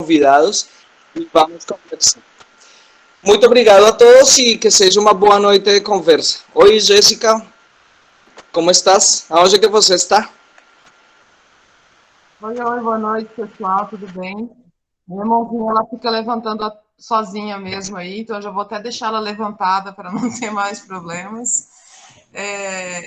convidados e vamos conversar. Muito obrigado a todos e que seja uma boa noite de conversa. Oi, Jéssica, como estás? Aonde que você está? Oi, boa noite, pessoal, tudo bem? Minha mãozinha, ela fica levantando sozinha mesmo aí, então eu já vou até deixar ela levantada para não ter mais problemas.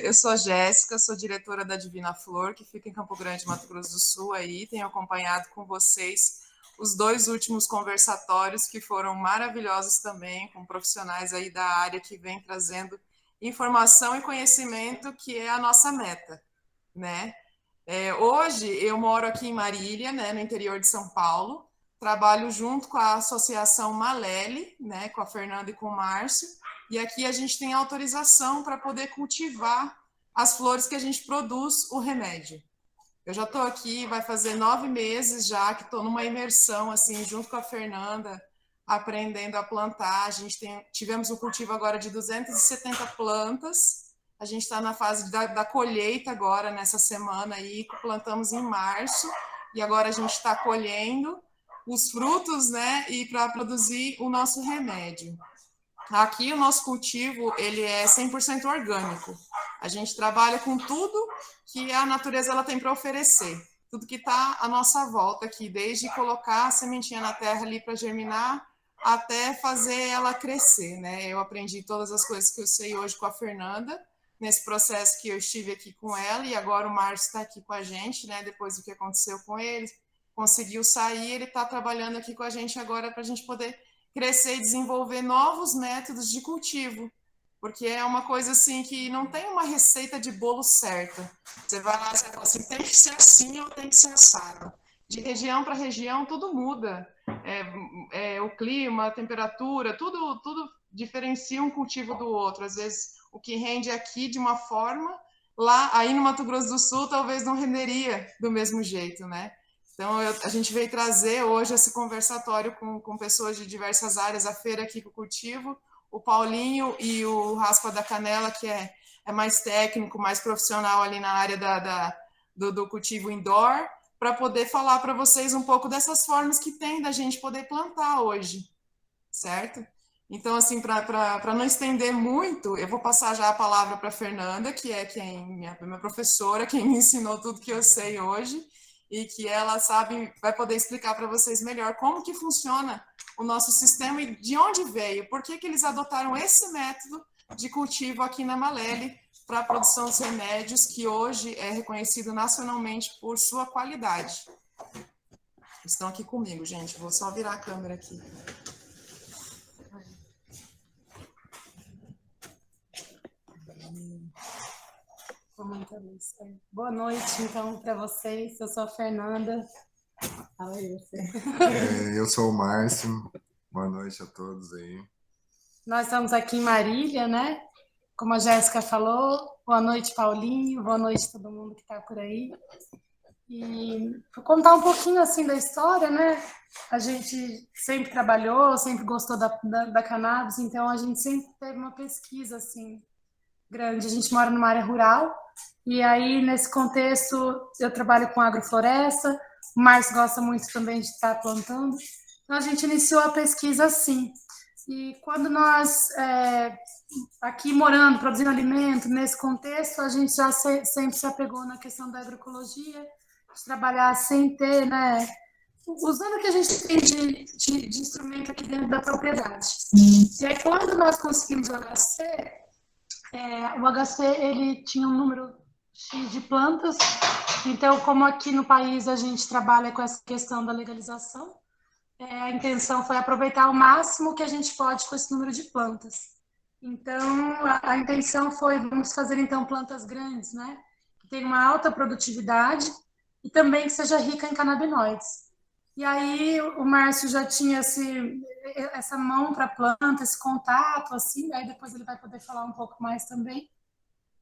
Eu sou a Jéssica, sou diretora da Divina Flor, que fica em Campo Grande, Mato Grosso do Sul, aí, tenho acompanhado com vocês os dois últimos conversatórios que foram maravilhosos também, com profissionais aí da área que vem trazendo informação e conhecimento, que é a nossa meta, né? Hoje eu moro aqui em Marília, né, no interior de São Paulo. Trabalho junto com a Associação Malele, né, com a Fernanda e com o Márcio. E aqui a gente tem autorização para poder cultivar as flores que a gente produz o remédio. Eu já estou aqui, vai fazer 9 meses já que estou numa imersão assim junto com a Fernanda, aprendendo a plantar. Tivemos um cultivo agora de 270 plantas. A gente está na fase da colheita agora, nessa semana aí, plantamos em março, e agora a gente está colhendo os frutos, né, e para produzir o nosso remédio. Aqui o nosso cultivo, ele é 100% orgânico. A gente trabalha com tudo que a natureza ela tem para oferecer. Tudo que está à nossa volta aqui, desde colocar a sementinha na terra ali para germinar, até fazer ela crescer, né? Eu aprendi todas as coisas que eu sei hoje com a Fernanda, nesse processo que eu estive aqui com ela, e agora o Márcio está aqui com a gente, né? Depois do que aconteceu com ele, conseguiu sair, ele está trabalhando aqui com a gente agora para a gente poder crescer e desenvolver novos métodos de cultivo, porque é uma coisa assim que não tem uma receita de bolo certa. Você vai lá e fala assim, tem que ser assim ou tem que ser assado. De região para região, tudo muda. O clima, a temperatura, tudo diferencia um cultivo do outro. Às vezes, o que rende aqui de uma forma, lá, aí no Mato Grosso do Sul, talvez não renderia do mesmo jeito, né? Então, a gente veio trazer hoje esse conversatório com pessoas de diversas áreas, a feira aqui que eu cultivo, o Paulinho e o Raspa da Canela, que é mais técnico, mais profissional ali na área do cultivo indoor, para poder falar para vocês um pouco dessas formas que tem da gente poder plantar hoje, certo? Então, assim, para não estender muito, eu vou passar já a palavra para a Fernanda, que é minha professora, quem me ensinou tudo que eu sei hoje, e que ela sabe, vai poder explicar para vocês melhor como que funciona o nosso sistema e de onde veio, por que eles adotaram esse método de cultivo aqui na Malele para a produção dos remédios, que hoje é reconhecido nacionalmente por sua qualidade. Estão aqui comigo, gente. Vou só virar a câmera aqui. Boa noite, então, para vocês. Eu sou a Fernanda. Fala aí você. Eu sou o Márcio. Boa noite a todos aí. Nós estamos aqui em Marília, né? Como a Jéssica falou, boa noite, Paulinho. Boa noite a todo mundo que está por aí. E vou contar um pouquinho assim da história, né? A gente sempre trabalhou, sempre gostou da cannabis, então a gente sempre teve uma pesquisa assim grande. A gente mora numa área rural e aí nesse contexto eu trabalho com agrofloresta. O Márcio gosta muito também de estar plantando. Então a gente iniciou a pesquisa assim. E quando nós aqui morando, produzindo alimento, nesse contexto, a gente já sempre se apegou na questão da agroecologia, de trabalhar sem ter, né, usando o que a gente tem de instrumento aqui dentro da propriedade. E aí, quando nós conseguimos o HC, o HC ele tinha um número X de plantas, então, como aqui no país a gente trabalha com essa questão da legalização, a intenção foi aproveitar o máximo que a gente pode com esse número de plantas. Então, a intenção foi, vamos fazer então plantas grandes, né? Que tenham uma alta produtividade e também que seja rica em canabinoides. E aí o Márcio já tinha essa mão para planta, esse contato, assim, aí depois ele vai poder falar um pouco mais também.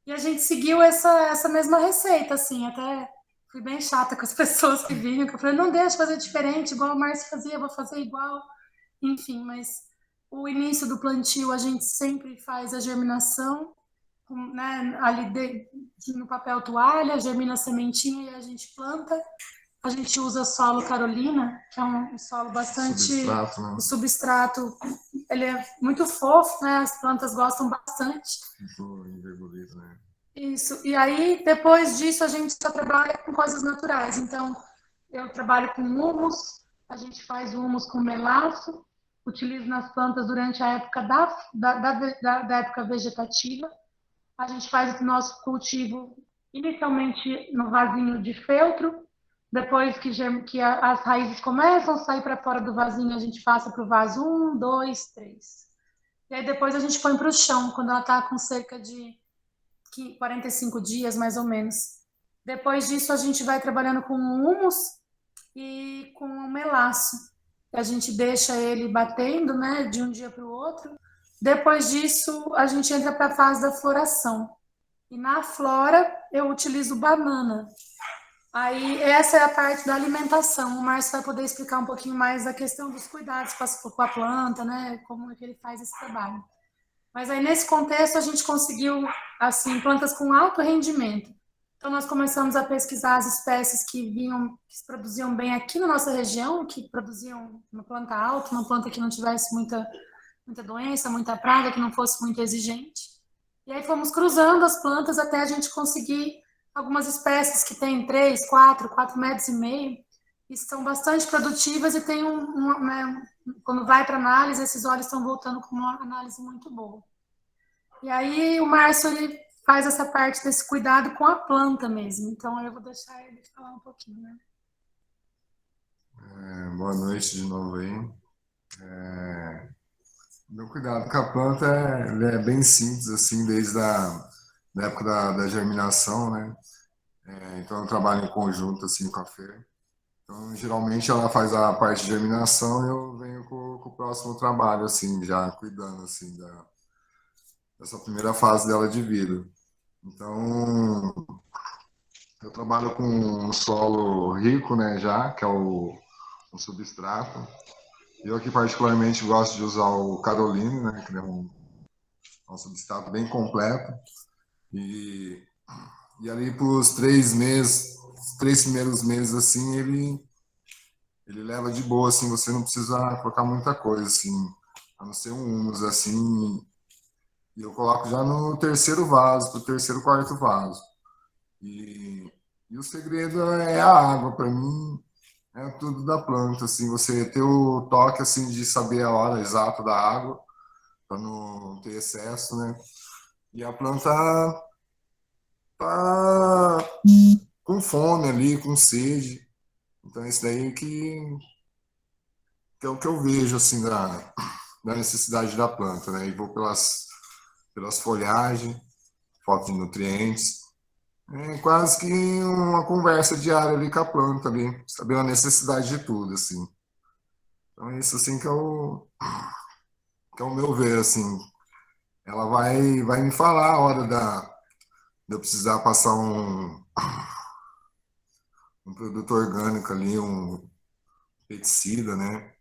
E a gente seguiu essa mesma receita, assim, até fui bem chata com as pessoas que vinham, que eu falei, não deixa fazer diferente, igual o Márcio fazia, eu vou fazer igual. Enfim, mas o início do plantio a gente sempre faz a germinação, né, ali no papel toalha, germina a sementinha e a gente planta. a gente usa solo Carolina, que é um solo bastante... Substrato, né? O substrato, ele é muito fofo, né? As plantas gostam bastante. Muito envergurido, né? Isso. E aí, depois disso, a gente só trabalha com coisas naturais. Então, eu trabalho com humus, a gente faz humus com melaço, utilizo nas plantas durante a época da época vegetativa. A gente faz o nosso cultivo inicialmente no vasinho de feltro, depois que as raízes começam a sair para fora do vasinho, a gente passa para o vaso 1, 2, 3. E aí depois a gente põe para o chão, quando ela está com cerca de 45 dias, mais ou menos. Depois disso, a gente vai trabalhando com humus e com o melaço. A gente deixa ele batendo, né, de um dia para o outro. Depois disso, a gente entra para a fase da floração. E na flora, eu utilizo banana. Aí, essa é a parte da alimentação. O Márcio vai poder explicar um pouquinho mais a questão dos cuidados com a planta, né? Como é que ele faz esse trabalho. Mas aí, nesse contexto, a gente conseguiu, assim, plantas com alto rendimento. Então, nós começamos a pesquisar as espécies que se produziam bem aqui na nossa região, que produziam uma planta alta, uma planta que não tivesse muita doença, muita praga, que não fosse muito exigente. E aí fomos cruzando as plantas até a gente conseguir algumas espécies que têm 3, 4 metros e meio, e são bastante produtivas e tem né, quando vai para análise, esses óleos estão voltando com uma análise muito boa. E aí o Márcio, ele faz essa parte desse cuidado com a planta mesmo, então eu vou deixar ele falar um pouquinho, né? Boa noite de novo aí. Meu cuidado com a planta ele é bem simples, assim, desde da época da germinação, né? Então eu trabalho em conjunto, assim, com a Fer. Então, geralmente ela faz a parte de germinação e eu venho com o próximo trabalho, assim, já cuidando, assim, dessa primeira fase dela de vida. Então, eu trabalho com um solo rico, né, já, que é um substrato. Eu aqui particularmente gosto de usar o Caroline, né, que é um substrato bem completo. E ali para os 3 primeiros meses, assim, ele leva de boa, assim, você não precisa colocar muita coisa, assim, a não ser um humus, assim, e eu coloco já no terceiro vaso, pro terceiro, quarto vaso. E o segredo é a água, para mim, é tudo da planta, assim, você ter o toque, assim, de saber a hora exata da água, para não ter excesso, né? E a planta tá com fome ali, com sede. Então, isso daí que é o que eu vejo, assim, da necessidade da planta, né? E vou pelas folhagens, falta de nutrientes. É quase que uma conversa diária ali com a planta ali, saber a necessidade de tudo, assim. Então, isso, assim, que é o meu ver, assim. Ela vai me falar a hora de eu precisar passar um produto orgânico ali, um pesticida, né?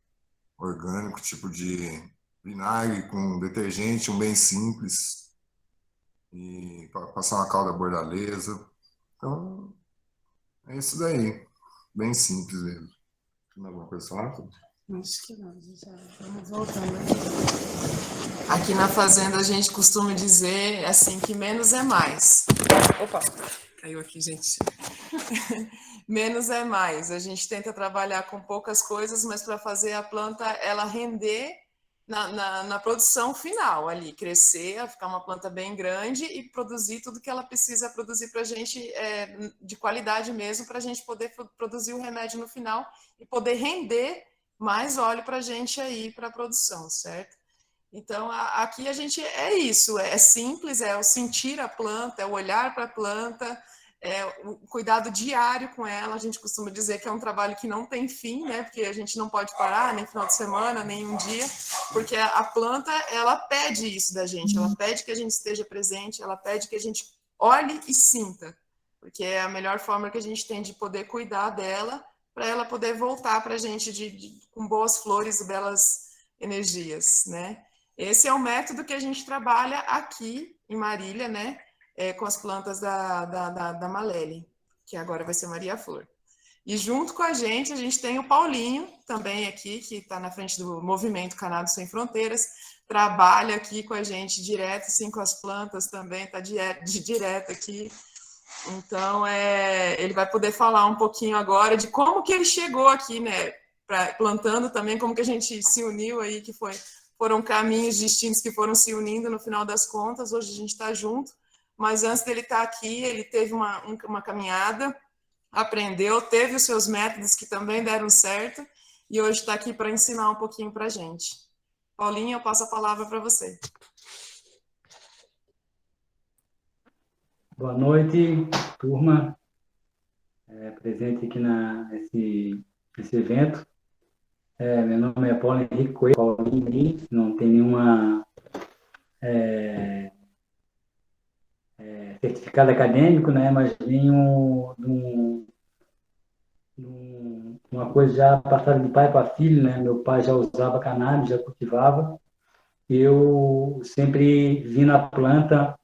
Orgânico, tipo de vinagre com detergente, um bem simples, e passar uma calda bordaleza. Então, é isso daí. Bem simples mesmo. Tem alguma coisa a falar? Acho que não, já vamos voltando. Aqui na fazenda a gente costuma dizer assim que menos é mais. Opa, caiu aqui, gente. Menos é mais. A gente tenta trabalhar com poucas coisas, mas para fazer a planta ela render na produção final ali, crescer, ficar uma planta bem grande e produzir tudo que ela precisa produzir para a gente de qualidade mesmo, para a gente poder produzir o remédio no final e poder render mais óleo para a gente aí para a produção, certo? Então, aqui a gente é isso, é simples, é o sentir a planta, é o olhar para a planta, é o cuidado diário com ela. A gente costuma dizer que é um trabalho que não tem fim, né? Porque a gente não pode parar nem final de semana, nem um dia, porque a planta, ela pede isso da gente, ela pede que a gente esteja presente, ela pede que a gente olhe e sinta, porque é a melhor forma que a gente tem de poder cuidar dela, para ela poder voltar para a gente com boas flores e belas energias, né? Esse é o método que a gente trabalha aqui em Marília, né? Com as plantas da Malele, que agora vai ser Maria Flor. E junto com a gente tem o Paulinho, também aqui, que está na frente do Movimento Cannabis Sem Fronteiras, trabalha aqui com a gente direto, assim, com as plantas também, está direto aqui. Então, ele vai poder falar um pouquinho agora de como que ele chegou aqui, né, plantando também, como que a gente se uniu aí, foram caminhos distintos que foram se unindo no final das contas. Hoje a gente está junto, mas antes dele estar aqui, ele teve uma caminhada, aprendeu, teve os seus métodos que também deram certo, e hoje está aqui para ensinar um pouquinho para a gente. Paulinho, eu passo a palavra para você. Boa noite, turma, presente aqui nesse evento. Meu nome é Paulo Henrique Coelho, Paulinho, não tem nenhuma certificado acadêmico, né, mas venho uma coisa já passada de pai para filho, né? Meu pai já usava cannabis, já cultivava. Eu sempre vi na planta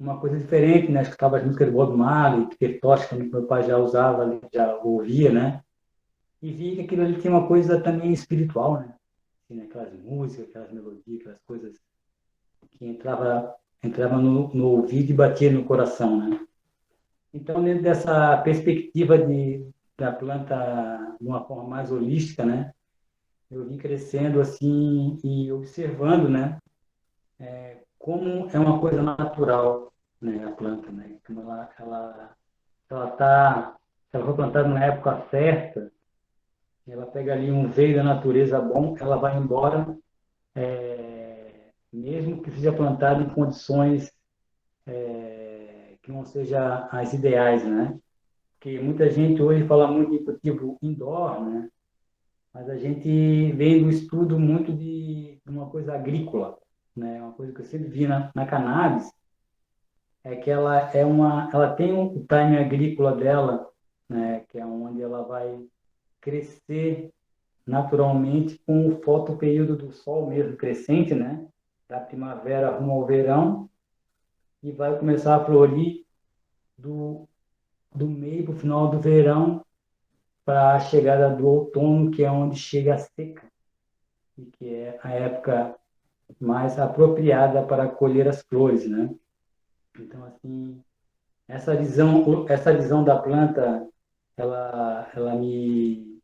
uma coisa diferente, né? Escutava as músicas do Bob Marley, Peter Tosh, que meu pai já usava, já ouvia, né? E vi que aquilo ali tinha uma coisa também espiritual, né? Assim, aquelas músicas, aquelas melodias, aquelas coisas que entrava no ouvido e batia no coração, né? Então, dentro dessa perspectiva da planta de uma forma mais holística, né? Eu vim crescendo assim e observando, né? Como é uma coisa natural, né? A planta, né? Como ela foi plantada na época certa, ela pega ali um veio da natureza bom, ela vai embora, mesmo que seja plantada em condições que não sejam as ideais, né? Porque muita gente hoje fala muito de cultivo indoor, né? Mas a gente vem do estudo muito de uma coisa agrícola, né? Uma coisa que eu sempre vi na cannabis é que ela tem o time agrícola dela, né? Que é onde ela vai crescer naturalmente com o fotoperíodo do sol mesmo crescente, né? Da primavera rumo ao verão, e vai começar a florir do meio para o final do verão para a chegada do outono, que é onde chega a seca, e que é a época mais apropriada para colher as flores, né? Então, assim, essa visão da planta, ela me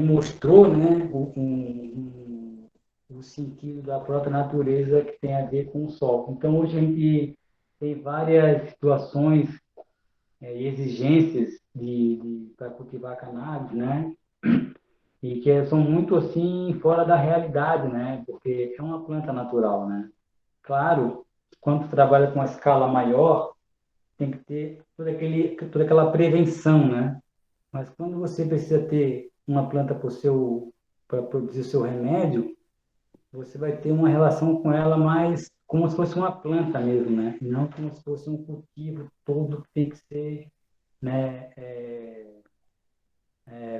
mostrou, né, o sentido da própria natureza que tem a ver com o sol. Então, hoje a gente tem várias situações e exigências para cultivar cannabis, né? E que são muito assim fora da realidade, né? Porque é uma planta natural, né? Claro, quando tu trabalha com uma escala maior, tem que ter toda aquela prevenção, né? Mas quando você precisa ter uma planta para produzir o seu remédio, você vai ter uma relação com ela mais como se fosse uma planta mesmo, né? E não como se fosse um cultivo todo que tem que ser, né?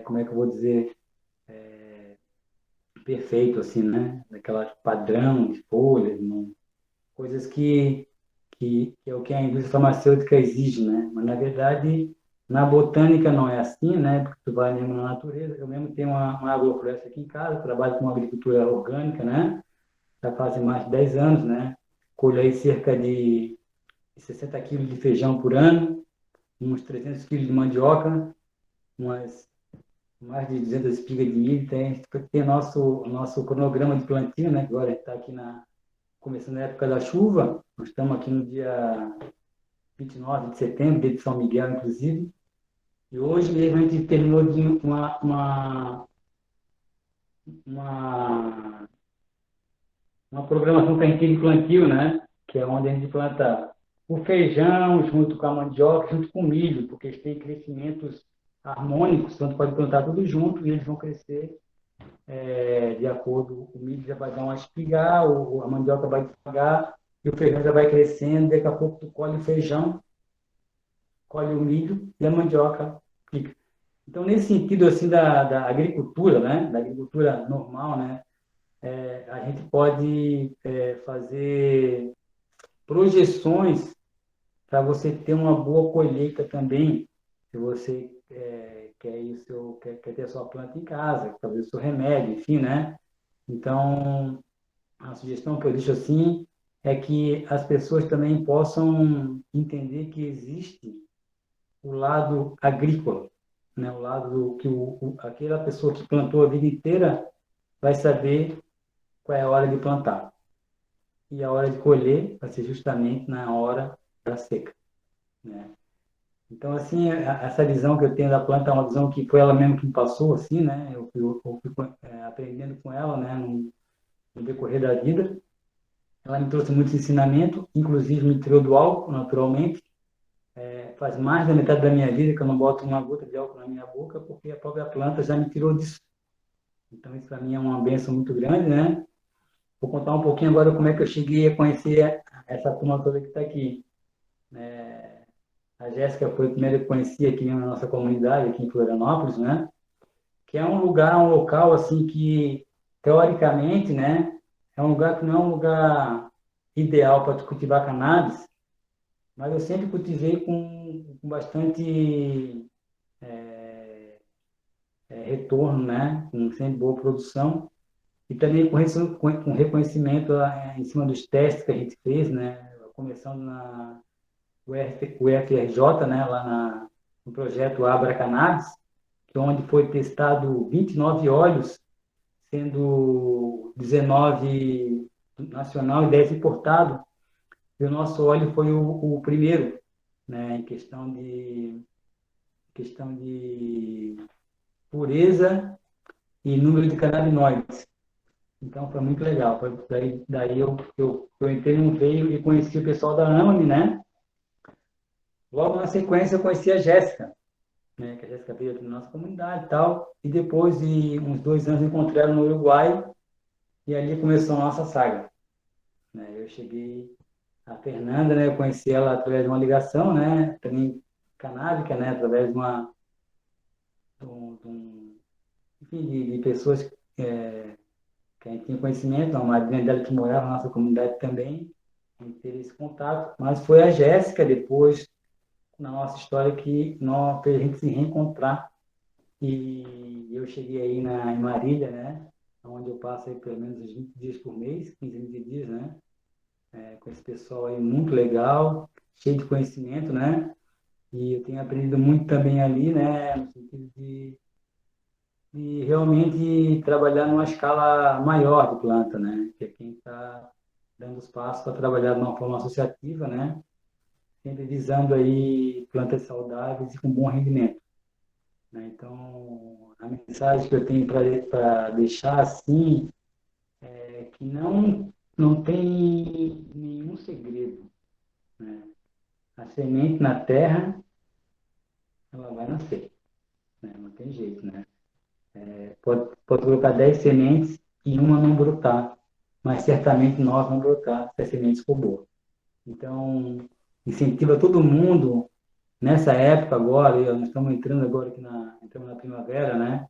Como é que eu vou dizer? Perfeito, assim, né? Daquela padrão de folhas, né? Coisas que é o que a indústria farmacêutica exige, né? Mas, na verdade, na botânica não é assim, né? Porque tu vai mesmo na natureza. Eu mesmo tenho uma agrofloresta aqui em casa, trabalho com agricultura orgânica, né? Já fazem mais de 10 anos, né? Colho aí cerca de 60 quilos de feijão por ano, uns 300 quilos de mandioca, mais de 200 espigas de milho. Tem nosso cronograma de plantio, né? Agora está aqui começando a época da chuva. Nós estamos aqui no dia 29 de setembro, dia de São Miguel, inclusive. E hoje mesmo a gente terminou de uma programação que a gente tem de plantio, né? Que é onde a gente planta o feijão junto com a mandioca, junto com o milho, porque eles têm crescimentos harmônicos, então pode plantar tudo junto e eles vão crescer de acordo. O milho já vai dar uma espigar, a mandioca vai devagar e o feijão já vai crescendo. Daqui a pouco tu colhe o feijão, colhe o milho e a mandioca fica. Então, nesse sentido assim da agricultura, né? Da agricultura normal, né? A gente pode fazer projeções para você ter uma boa colheita também se você quer ter a sua planta em casa, fazer o seu remédio, enfim, né? Então, a sugestão que eu deixo assim é que as pessoas também possam entender que existe o lado agrícola, né? O lado que aquela pessoa que plantou a vida inteira vai saber qual é a hora de plantar. E a hora de colher vai ser justamente na hora da seca, né? Então, assim, essa visão que eu tenho da planta é uma visão que foi ela mesma que me passou, assim, né? Eu fui aprendendo com ela, né, no decorrer da vida. Ela me trouxe muito ensinamento, inclusive me tirou do álcool, naturalmente. Faz mais da metade da minha vida que eu não boto uma gota de álcool na minha boca, porque a própria planta já me tirou disso. Então, isso para mim é uma bênção muito grande, né? Vou contar um pouquinho agora como é que eu cheguei a conhecer essa turma toda que está aqui. A Jéssica foi a primeira que eu conheci aqui na nossa comunidade, aqui em Florianópolis, né? Que é um lugar, um local, assim, que, teoricamente, né? É um lugar que não é um lugar ideal para cultivar cannabis, mas eu sempre cultivei com bastante retorno, né? Com sempre boa produção e também com reconhecimento em cima dos testes que a gente fez, né? Começando na UFRJ, né? No projeto Abra Cannabis, que é onde foi testado 29 óleos, sendo 19 nacional e 10 importado. E o nosso óleo foi o primeiro, né? Em questão de pureza e número de canabinoides. Então foi muito legal. Daí eu entrei no veio e conheci o pessoal da AMAME, né? Logo na sequência eu conheci a Jéssica, né? Que a Jéssica veio aqui na nossa comunidade e tal. E depois de uns 2 anos encontrei ela no Uruguai e ali começou a nossa saga, né? Eu cheguei a Fernanda, né? Eu conheci ela através de uma ligação, né? Também canábica, né? Através enfim, de pessoas que a gente tinha conhecimento, uma madrinha dela que morava na nossa comunidade também, a gente teve esse contato, mas foi a Jéssica depois, na nossa história, que fez a gente se reencontrar, e eu cheguei aí em Marília, né, onde eu passo aí pelo menos uns 20 dias por mês, 15, 20 dias, né, com esse pessoal aí muito legal, cheio de conhecimento, né, e eu tenho aprendido muito também ali, né, no sentido de realmente trabalhar numa escala maior de planta, né? Que é quem está dando os passos para trabalhar de uma forma associativa, né? Sempre visando aí plantas saudáveis e com bom rendimento, né? Então, a mensagem que eu tenho para deixar assim é que não tem nenhum segredo, né? A semente na terra, ela vai nascer, né? Não tem jeito, né? Pode colocar 10 sementes e uma não brotar, mas certamente 9 vão brotar se as sementes for boa. Então, incentiva todo mundo nessa época agora, nós estamos entrando agora aqui entramos na primavera, né?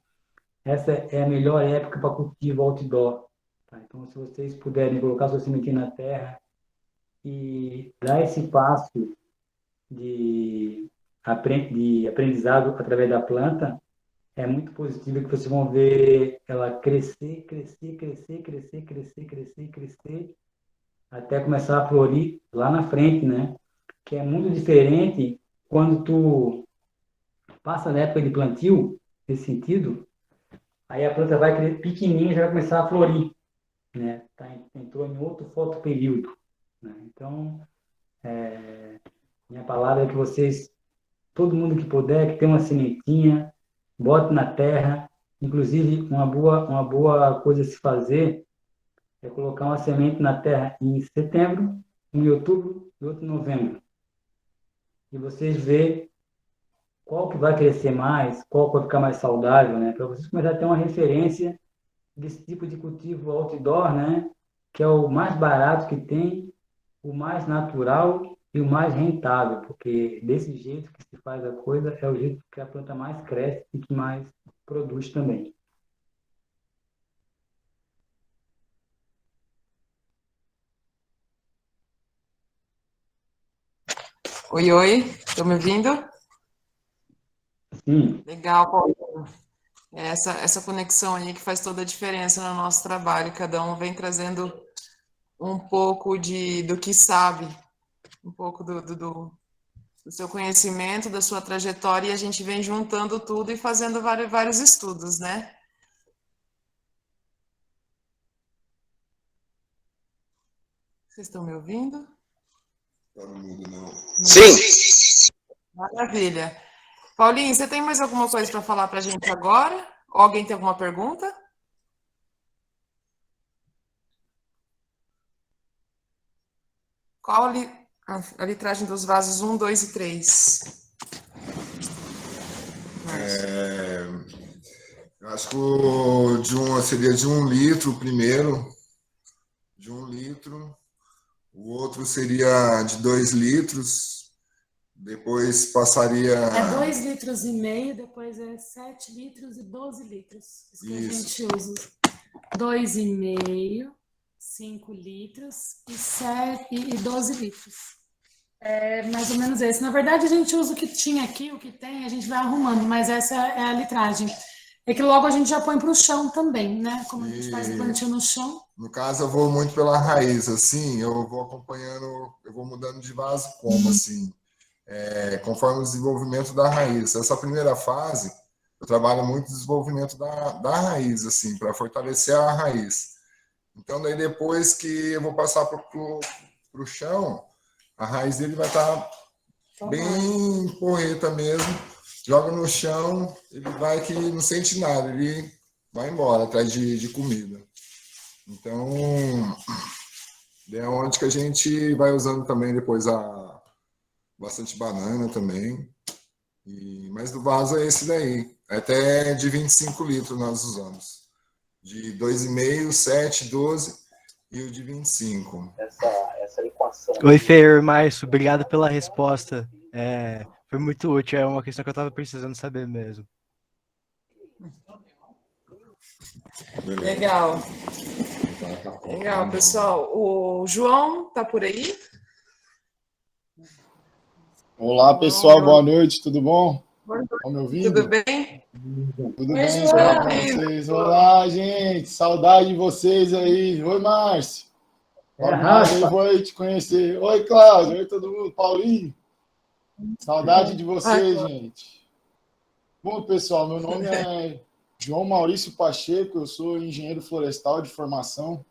Essa é a melhor época para cultivo outdoor. Tá? Então, se vocês puderem colocar sua sementinha na terra e dar esse passo de aprendizado através da planta, é muito positivo que vocês vão ver ela crescer, crescer, crescer, crescer, crescer, crescer, crescer, até começar a florir lá na frente, né? Que é muito diferente quando tu passa na época de plantio, nesse sentido, aí a planta vai crescer pequenininha e já vai começar a florir, né? Entrou em outro fotoperíodo, né? Então, minha palavra é que vocês, todo mundo que puder, que tem uma sementinha, bote na terra. Inclusive, uma boa coisa a se fazer é colocar uma semente na terra em setembro, um em outubro e outro em novembro. E vocês vê qual que vai crescer mais, qual que vai ficar mais saudável, né? Para vocês começarem a ter uma referência desse tipo de cultivo outdoor, né? Que é o mais barato que tem, o mais natural e o mais rentável, porque desse jeito que se faz a coisa é o jeito que a planta mais cresce e que mais produz também. Oi, oi, estão me ouvindo? Sim. Legal, Paulinho. Essa conexão aí que faz toda a diferença no nosso trabalho. Cada um vem trazendo um pouco do que sabe, um pouco do seu conhecimento, da sua trajetória, e a gente vem juntando tudo e fazendo vários estudos, né? Vocês estão me ouvindo? Sim. Maravilha. Paulinho, você tem mais alguma coisa para falar para a gente agora? Ou alguém tem alguma pergunta? Qual a litragem dos vasos 1, 2 e 3? Eu acho que seria de 1 litro o primeiro, de 1 litro. O outro seria de 2 litros. Depois passaria... É 2,5 litros, depois é 7 litros e 12 litros. Isso que a gente usa. 2,5, 5 litros e 12 litros. É mais ou menos esse. Na verdade, a gente usa o que tinha aqui, o que tem, a gente vai arrumando, mas essa é a litragem. É que logo a gente já põe para o chão também, né? Como a gente faz o plantio no chão. No caso, eu vou muito pela raiz, assim, eu vou acompanhando, eu vou mudando de vaso como, assim, conforme o desenvolvimento da raiz. Essa primeira fase, eu trabalho muito o desenvolvimento da raiz, assim, para fortalecer a raiz. Então, daí depois que eu vou passar para o chão, a raiz dele vai estar bem porreta mesmo, joga no chão, ele vai que não sente nada, ele vai embora atrás de comida. Então, é onde que a gente vai usando também depois bastante banana também. Mas do vaso é esse daí. Até de 25 litros nós usamos. De 2,5, 7, 12 e o de 25. Essa equação. Oi, Fer, Márcio, obrigado pela resposta. Foi muito útil, é uma questão que eu estava precisando saber mesmo. Legal. Legal, pessoal. O João tá por aí? Olá, pessoal, boa noite, tudo bom? Estão me ouvindo? Tudo bem? Tudo bem, espero com vocês. Olá, gente, saudade de vocês aí. Oi, Márcio. Eu vou te conhecer. Oi, Cláudio. Oi, todo mundo. Paulinho. Saudade de vocês, gente. Bom, pessoal, meu nome é João Maurício Pacheco, eu sou engenheiro florestal de formação.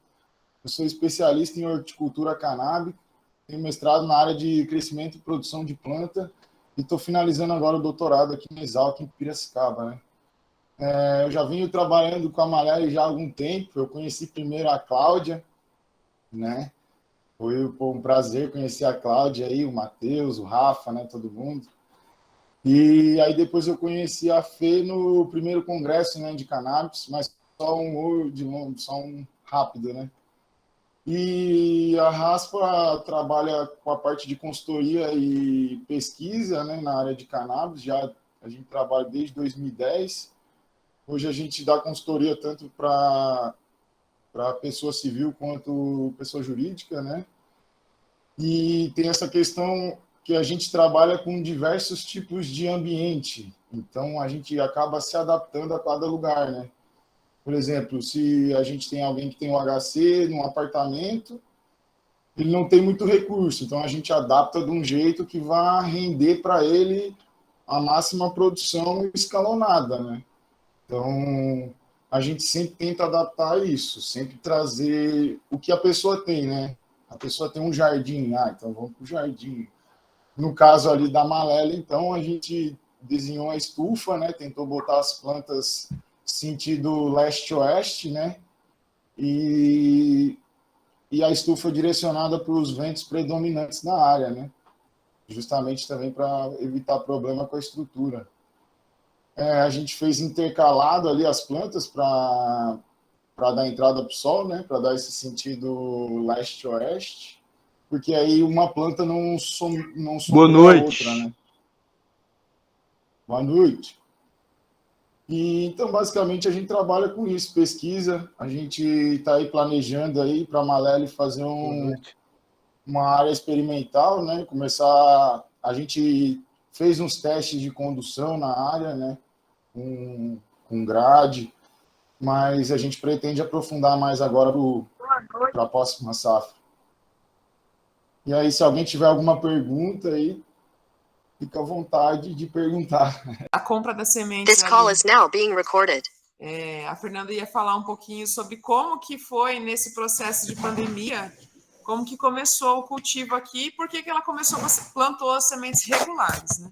Eu sou especialista em horticultura canábica, tenho mestrado na área de crescimento e produção de planta e estou finalizando agora o doutorado aqui na Exalc, em Piracicaba, né? Eu já venho trabalhando com a Malele já há algum tempo. Eu conheci primeiro a Cláudia, né? Foi um prazer conhecer a Cláudia aí, o Matheus, o Rafa, né? Todo mundo. E aí depois eu conheci a Fê no primeiro congresso, né, de cannabis, mas só um rápido, né? E a Raspa trabalha com a parte de consultoria e pesquisa, né, na área de cannabis. Já a gente trabalha desde 2010. Hoje a gente dá consultoria tanto para pessoa civil quanto pessoa jurídica, né? E tem essa questão que a gente trabalha com diversos tipos de ambiente. Então a gente acaba se adaptando a cada lugar, né? Por exemplo, se a gente tem alguém que tem um HC num apartamento, ele não tem muito recurso, então a gente adapta de um jeito que vai render para ele a máxima produção escalonada, né? Então, a gente sempre tenta adaptar isso, sempre trazer o que a pessoa tem, né? A pessoa tem um jardim, então vamos para o jardim. No caso ali da Malele, então, a gente desenhou a estufa, né? Tentou botar as plantas sentido leste-oeste, né? E a estufa direcionada para os ventos predominantes na área, né? Justamente também para evitar problema com a estrutura. A gente fez intercalado ali as plantas para dar entrada para o sol, né? Para dar esse sentido leste-oeste, porque aí uma planta não sombreia a outra, né? Boa noite. E, então, basicamente, a gente trabalha com isso, pesquisa. A gente está aí planejando aí para a Malele fazer uma área experimental, né? Começar... A gente fez uns testes de condução na área, né? Com grade, mas a gente pretende aprofundar mais agora para a próxima safra. E aí, se alguém tiver alguma pergunta aí, fica à vontade de perguntar. A compra da semente. This call is now being recorded. A Fernanda ia falar um pouquinho sobre como que foi nesse processo de pandemia, como que começou o cultivo aqui e por que ela plantou as sementes regulares, né?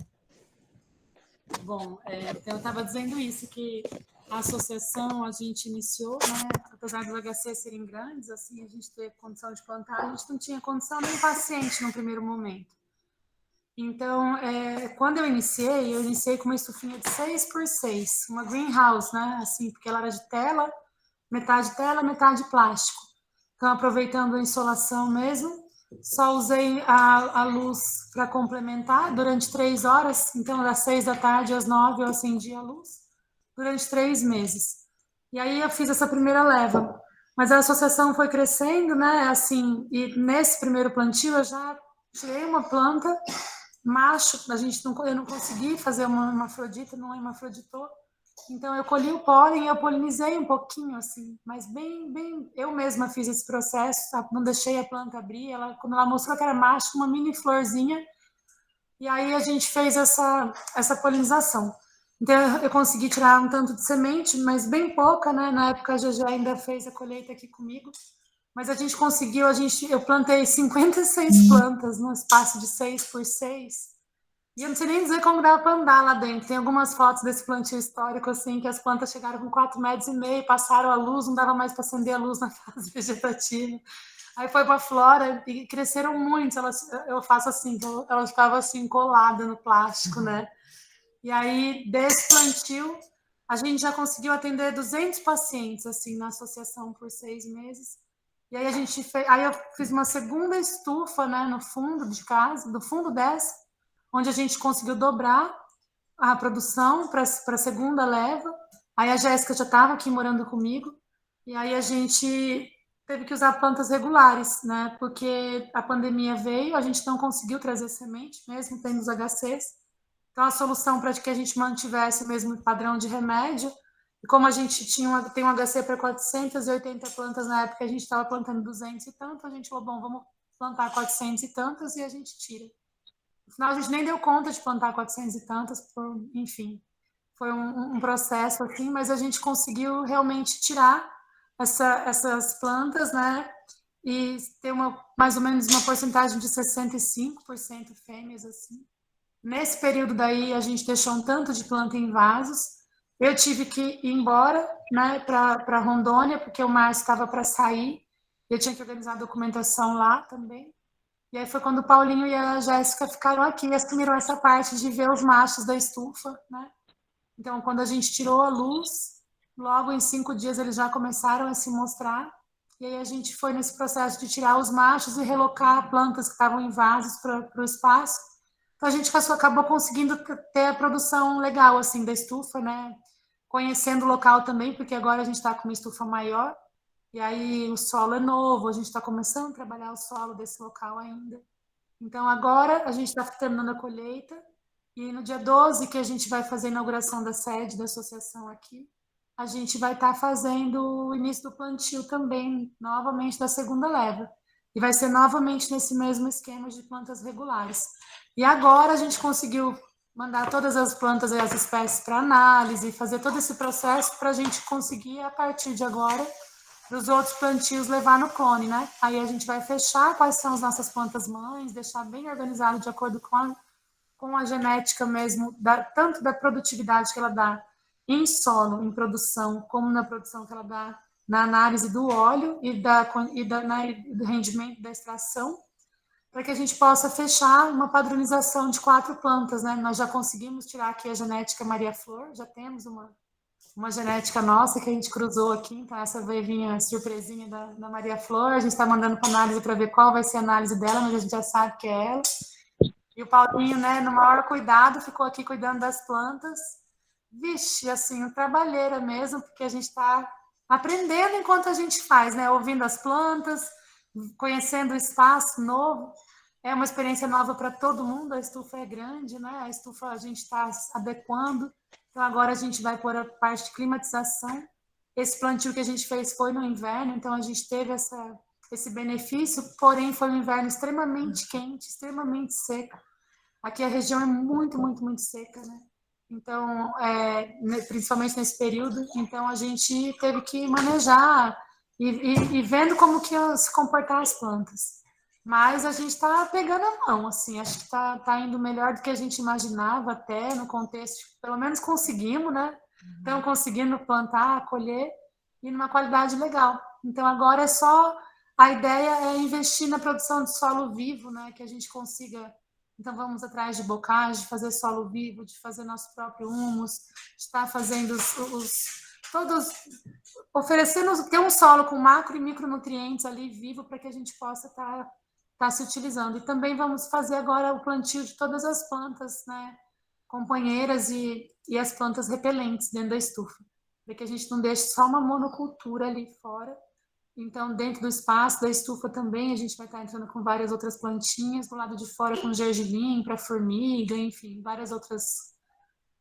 Bom, eu estava dizendo isso, que a associação a gente iniciou, né, apesar dos HC serem grandes, assim, a gente ter condição de plantar, a gente não tinha condição nem paciente no primeiro momento. Então, quando eu iniciei com uma estufinha de 6x6, uma greenhouse, né, assim, porque ela era de tela, metade plástico. Então, aproveitando a insolação mesmo, só usei a luz para complementar durante 3 horas, então das 6 da tarde às 9 eu acendi a luz, durante 3 meses. E aí eu fiz essa primeira leva. Mas a associação foi crescendo, né, assim, e nesse primeiro plantio eu já tirei uma planta macho, eu não consegui fazer uma hermafrodita, não hermafroditou. Então, eu colhi o pólen, eu polinizei um pouquinho, assim, mas bem, eu mesma fiz esse processo, não deixei a planta abrir, quando ela mostrou que era macho, uma mini florzinha, e aí a gente fez essa polinização. Então, eu consegui tirar um tanto de semente, mas bem pouca, né? Na época, a GG ainda fez a colheita aqui comigo, mas a gente conseguiu, eu plantei 56 plantas num espaço de 6x6, e eu não sei nem dizer como dava para andar lá dentro. Tem algumas fotos desse plantio histórico, assim, que as plantas chegaram com 4,5 metros, passaram a luz, não dava mais para acender a luz na fase vegetativa. Aí foi para a flora e cresceram muito. Eu faço assim, elas ficavam assim, coladas no plástico, né? E aí, desse plantio, a gente já conseguiu atender 200 pacientes, assim, na associação por 6 meses. E aí eu fiz uma segunda estufa, né, no fundo de casa, do fundo dessa, onde a gente conseguiu dobrar a produção para a segunda leva. Aí a Jéssica já estava aqui morando comigo, e aí a gente teve que usar plantas regulares, né? Porque a pandemia veio, a gente não conseguiu trazer semente, mesmo tendo os HCs. Então, a solução para que a gente mantivesse o mesmo padrão de remédio, e como a gente tem um HC para 480 plantas na época, a gente estava plantando 200 e tanto, a gente falou, bom, vamos plantar 400 e tantas e a gente tira. No final, a gente nem deu conta de plantar 400 e tantas, enfim, foi um processo assim, mas a gente conseguiu realmente tirar essas plantas, né, e ter mais ou menos uma porcentagem de 65% fêmeas, assim. Nesse período daí, a gente deixou um tanto de planta em vasos. Eu tive que ir embora, né, para Rondônia, porque o Márcio estava para sair, eu tinha que organizar a documentação lá também. E aí foi quando o Paulinho e a Jéssica ficaram aqui e assumiram essa parte de ver os machos da estufa, né? Então, quando a gente tirou a luz, logo em 5 dias eles já começaram a se mostrar. E aí a gente foi nesse processo de tirar os machos e relocar plantas que estavam em vasos para o espaço. Então, a gente acabou conseguindo ter a produção legal, assim, da estufa, né? Conhecendo o local também, porque agora a gente está com uma estufa maior. E aí o solo é novo, a gente está começando a trabalhar o solo desse local ainda. Então, agora a gente está terminando a colheita. E no dia 12, que a gente vai fazer a inauguração da sede da associação aqui, a gente vai estar fazendo o início do plantio também, novamente, da segunda leva. E vai ser novamente nesse mesmo esquema de plantas regulares. E agora a gente conseguiu mandar todas as plantas e as espécies para análise, fazer todo esse processo para a gente conseguir, a partir de agora, dos outros plantios levar no clone, né? Aí a gente vai fechar quais são as nossas plantas mães, deixar bem organizado de acordo com a genética mesmo, tanto da produtividade que ela dá em solo, em produção, como na produção que ela dá na análise do óleo e do rendimento da extração, para que a gente possa fechar uma padronização de 4 plantas, né? Nós já conseguimos tirar aqui a genética Maria Flor, já temos uma genética nossa que a gente cruzou aqui, então essa veio vir a surpresinha da Maria Flor, a gente está mandando para análise para ver qual vai ser a análise dela, mas a gente já sabe que é ela. E o Paulinho, né, no maior cuidado, ficou aqui cuidando das plantas. Vixe, assim, trabalheira mesmo, porque a gente está aprendendo enquanto a gente faz, né, ouvindo as plantas, conhecendo o espaço novo. É uma experiência nova para todo mundo, a estufa é grande, né? A estufa a gente está adequando, então agora a gente vai pôr a parte de climatização. Esse plantio que a gente fez foi no inverno, então a gente teve esse benefício, porém foi um inverno extremamente quente, extremamente seco. Aqui a região é muito, muito, muito seca, né? Então, principalmente nesse período, então a gente teve que manejar e vendo como que iam se comportar as plantas. Mas a gente está pegando a mão, assim, acho que está indo melhor do que a gente imaginava até no contexto, pelo menos conseguimos, né? Estamos conseguindo plantar, colher e numa qualidade legal. Então agora a ideia é investir na produção de solo vivo, né? Que a gente consiga. Então vamos atrás de bocagem, de fazer solo vivo, de fazer nosso próprio humus, de estar fazendo todos oferecendo ter um solo com macro e micronutrientes ali vivo para que a gente possa estar se utilizando. E também vamos fazer agora o plantio de todas as plantas, né, companheiras e as plantas repelentes dentro da estufa, para que a gente não deixe só uma monocultura ali fora. Então, dentro do espaço da estufa também, a gente vai estar entrando com várias outras plantinhas, do lado de fora com gergelim para formiga, enfim, várias outras.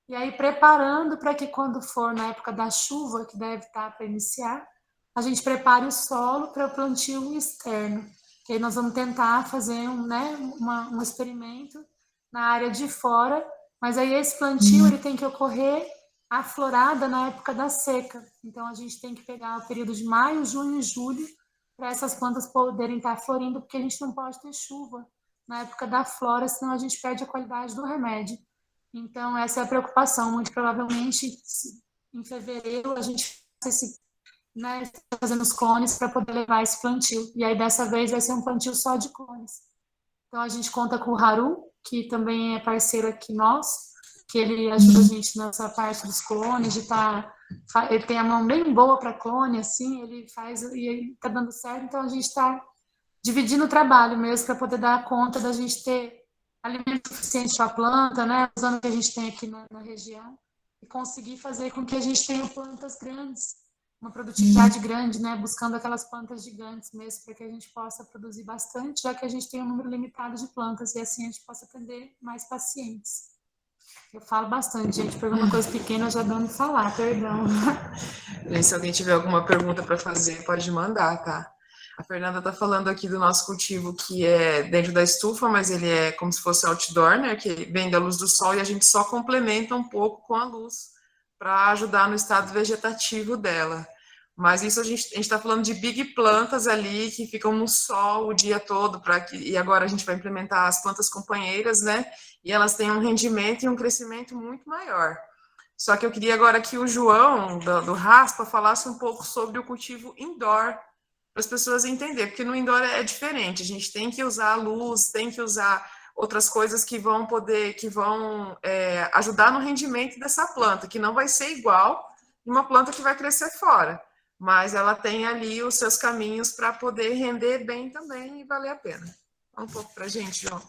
E aí, preparando para que quando for na época da chuva, que deve estar para iniciar, a gente prepare o solo para o plantio externo. Que aí nós vamos tentar fazer um experimento na área de fora, mas aí esse plantio ele tem que ocorrer a florada na época da seca. Então, a gente tem que pegar o período de maio, junho e julho para essas plantas poderem estar florindo, porque a gente não pode ter chuva na época da flora, senão a gente perde a qualidade do remédio. Então, essa é a preocupação. Muito provavelmente, em fevereiro, a gente vai fazendo os clones para poder levar esse plantio. E aí, dessa vez, vai ser um plantio só de clones. Então, a gente conta com o Haru, que também é parceiro aqui nosso, que ele ajuda a gente nessa parte dos clones, ele tem a mão bem boa para clone, assim, ele faz e está dando certo, então a gente está dividindo o trabalho mesmo para poder dar conta da gente ter alimento suficiente para a planta, né, usando o que a gente tem aqui na região, e conseguir fazer com que a gente tenha plantas grandes, uma produtividade grande, né, buscando aquelas plantas gigantes mesmo, para que a gente possa produzir bastante, já que a gente tem um número limitado de plantas, e assim a gente possa atender mais pacientes. Eu falo bastante, gente. Pergunta uma coisa pequena, eu já dando falar, perdão. Gente, se alguém tiver alguma pergunta para fazer, pode mandar, tá? A Fernanda está falando aqui do nosso cultivo que é dentro da estufa, mas ele é como se fosse outdoor, né? Que vem da luz do sol e a gente só complementa um pouco com a luz para ajudar no estado vegetativo dela. Mas isso a gente está falando de big plantas ali que ficam no sol o dia todo, e agora a gente vai implementar as plantas companheiras, né? E elas têm um rendimento e um crescimento muito maior. Só que eu queria agora que o João, do Raspa, falasse um pouco sobre o cultivo indoor, para as pessoas entenderem, porque no indoor é diferente, a gente tem que usar a luz, tem que usar outras coisas que vão ajudar no rendimento dessa planta, que não vai ser igual uma planta que vai crescer fora, mas ela tem ali os seus caminhos para poder render bem também e valer a pena. Fala um pouco para a gente, João.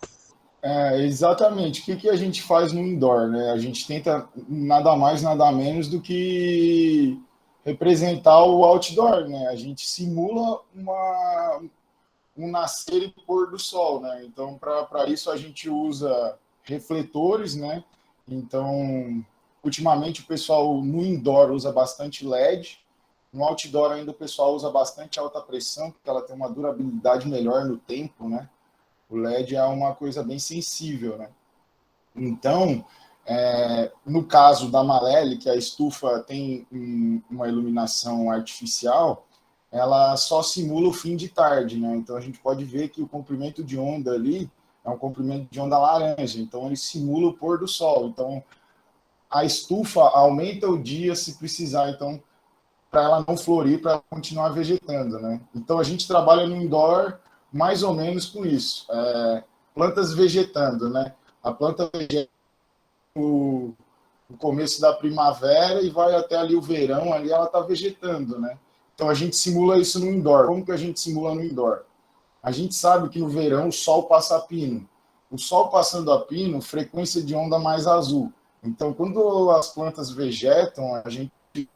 Exatamente. O que a gente faz no indoor, né? A gente tenta nada mais, nada menos do que representar o outdoor, né? A gente simula um nascer e pôr do sol, né? Então, para isso a gente usa refletores, né? Então, ultimamente o pessoal no indoor usa bastante LED, no outdoor ainda o pessoal usa bastante alta pressão, porque ela tem uma durabilidade melhor no tempo, né? O LED é uma coisa bem sensível, né? Então, no caso da Marelli, que a estufa tem uma iluminação artificial, ela só simula o fim de tarde, né? Então, a gente pode ver que o comprimento de onda ali é um comprimento de onda laranja, então ele simula o pôr do sol. Então, a estufa aumenta o dia se precisar, então, para ela não florir, para continuar vegetando, né? Então, a gente trabalha no indoor mais ou menos com isso. Plantas vegetando, né? A planta vegeta no começo da primavera e vai até ali o verão, ali ela está vegetando, né? Então, a gente simula isso no indoor. Como que a gente simula no indoor? A gente sabe que no verão o sol passa a pino. O sol passando a pino, frequência de onda mais azul. Então, quando as plantas vegetam, a gente tem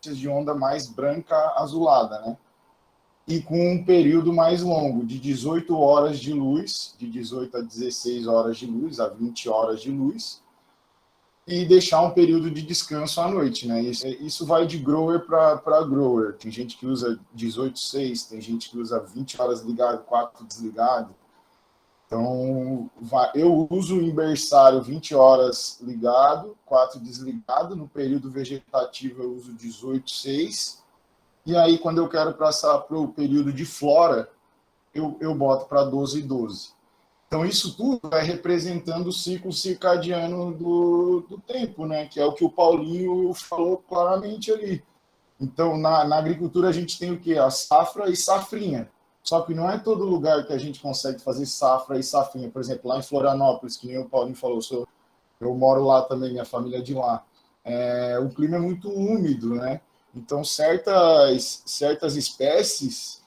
de onda mais branca azulada, né? e com um período mais longo, de 18 horas de luz, de 18 a 16 horas de luz, a 20 horas de luz, e deixar um período de descanso à noite, né? Isso vai de grower para grower. Tem gente que usa 18/6, tem gente que usa 20 horas ligado, 4 desligado. Então, eu uso o berçário 20 horas ligado, 4 desligado. No período vegetativo, eu uso 18/6. E aí, quando eu quero passar para o período de flora, eu boto para 12/12. Então, isso tudo vai representando o ciclo circadiano do tempo, né? Que é o que o Paulinho falou claramente ali. Então, na agricultura, a gente tem o quê? A safra e safrinha. Só que não é todo lugar que a gente consegue fazer safra e safrinha. Por exemplo, lá em Florianópolis, que nem o Paulinho falou, eu moro lá também, minha família é de lá. O clima é muito úmido, né? Então, certas espécies...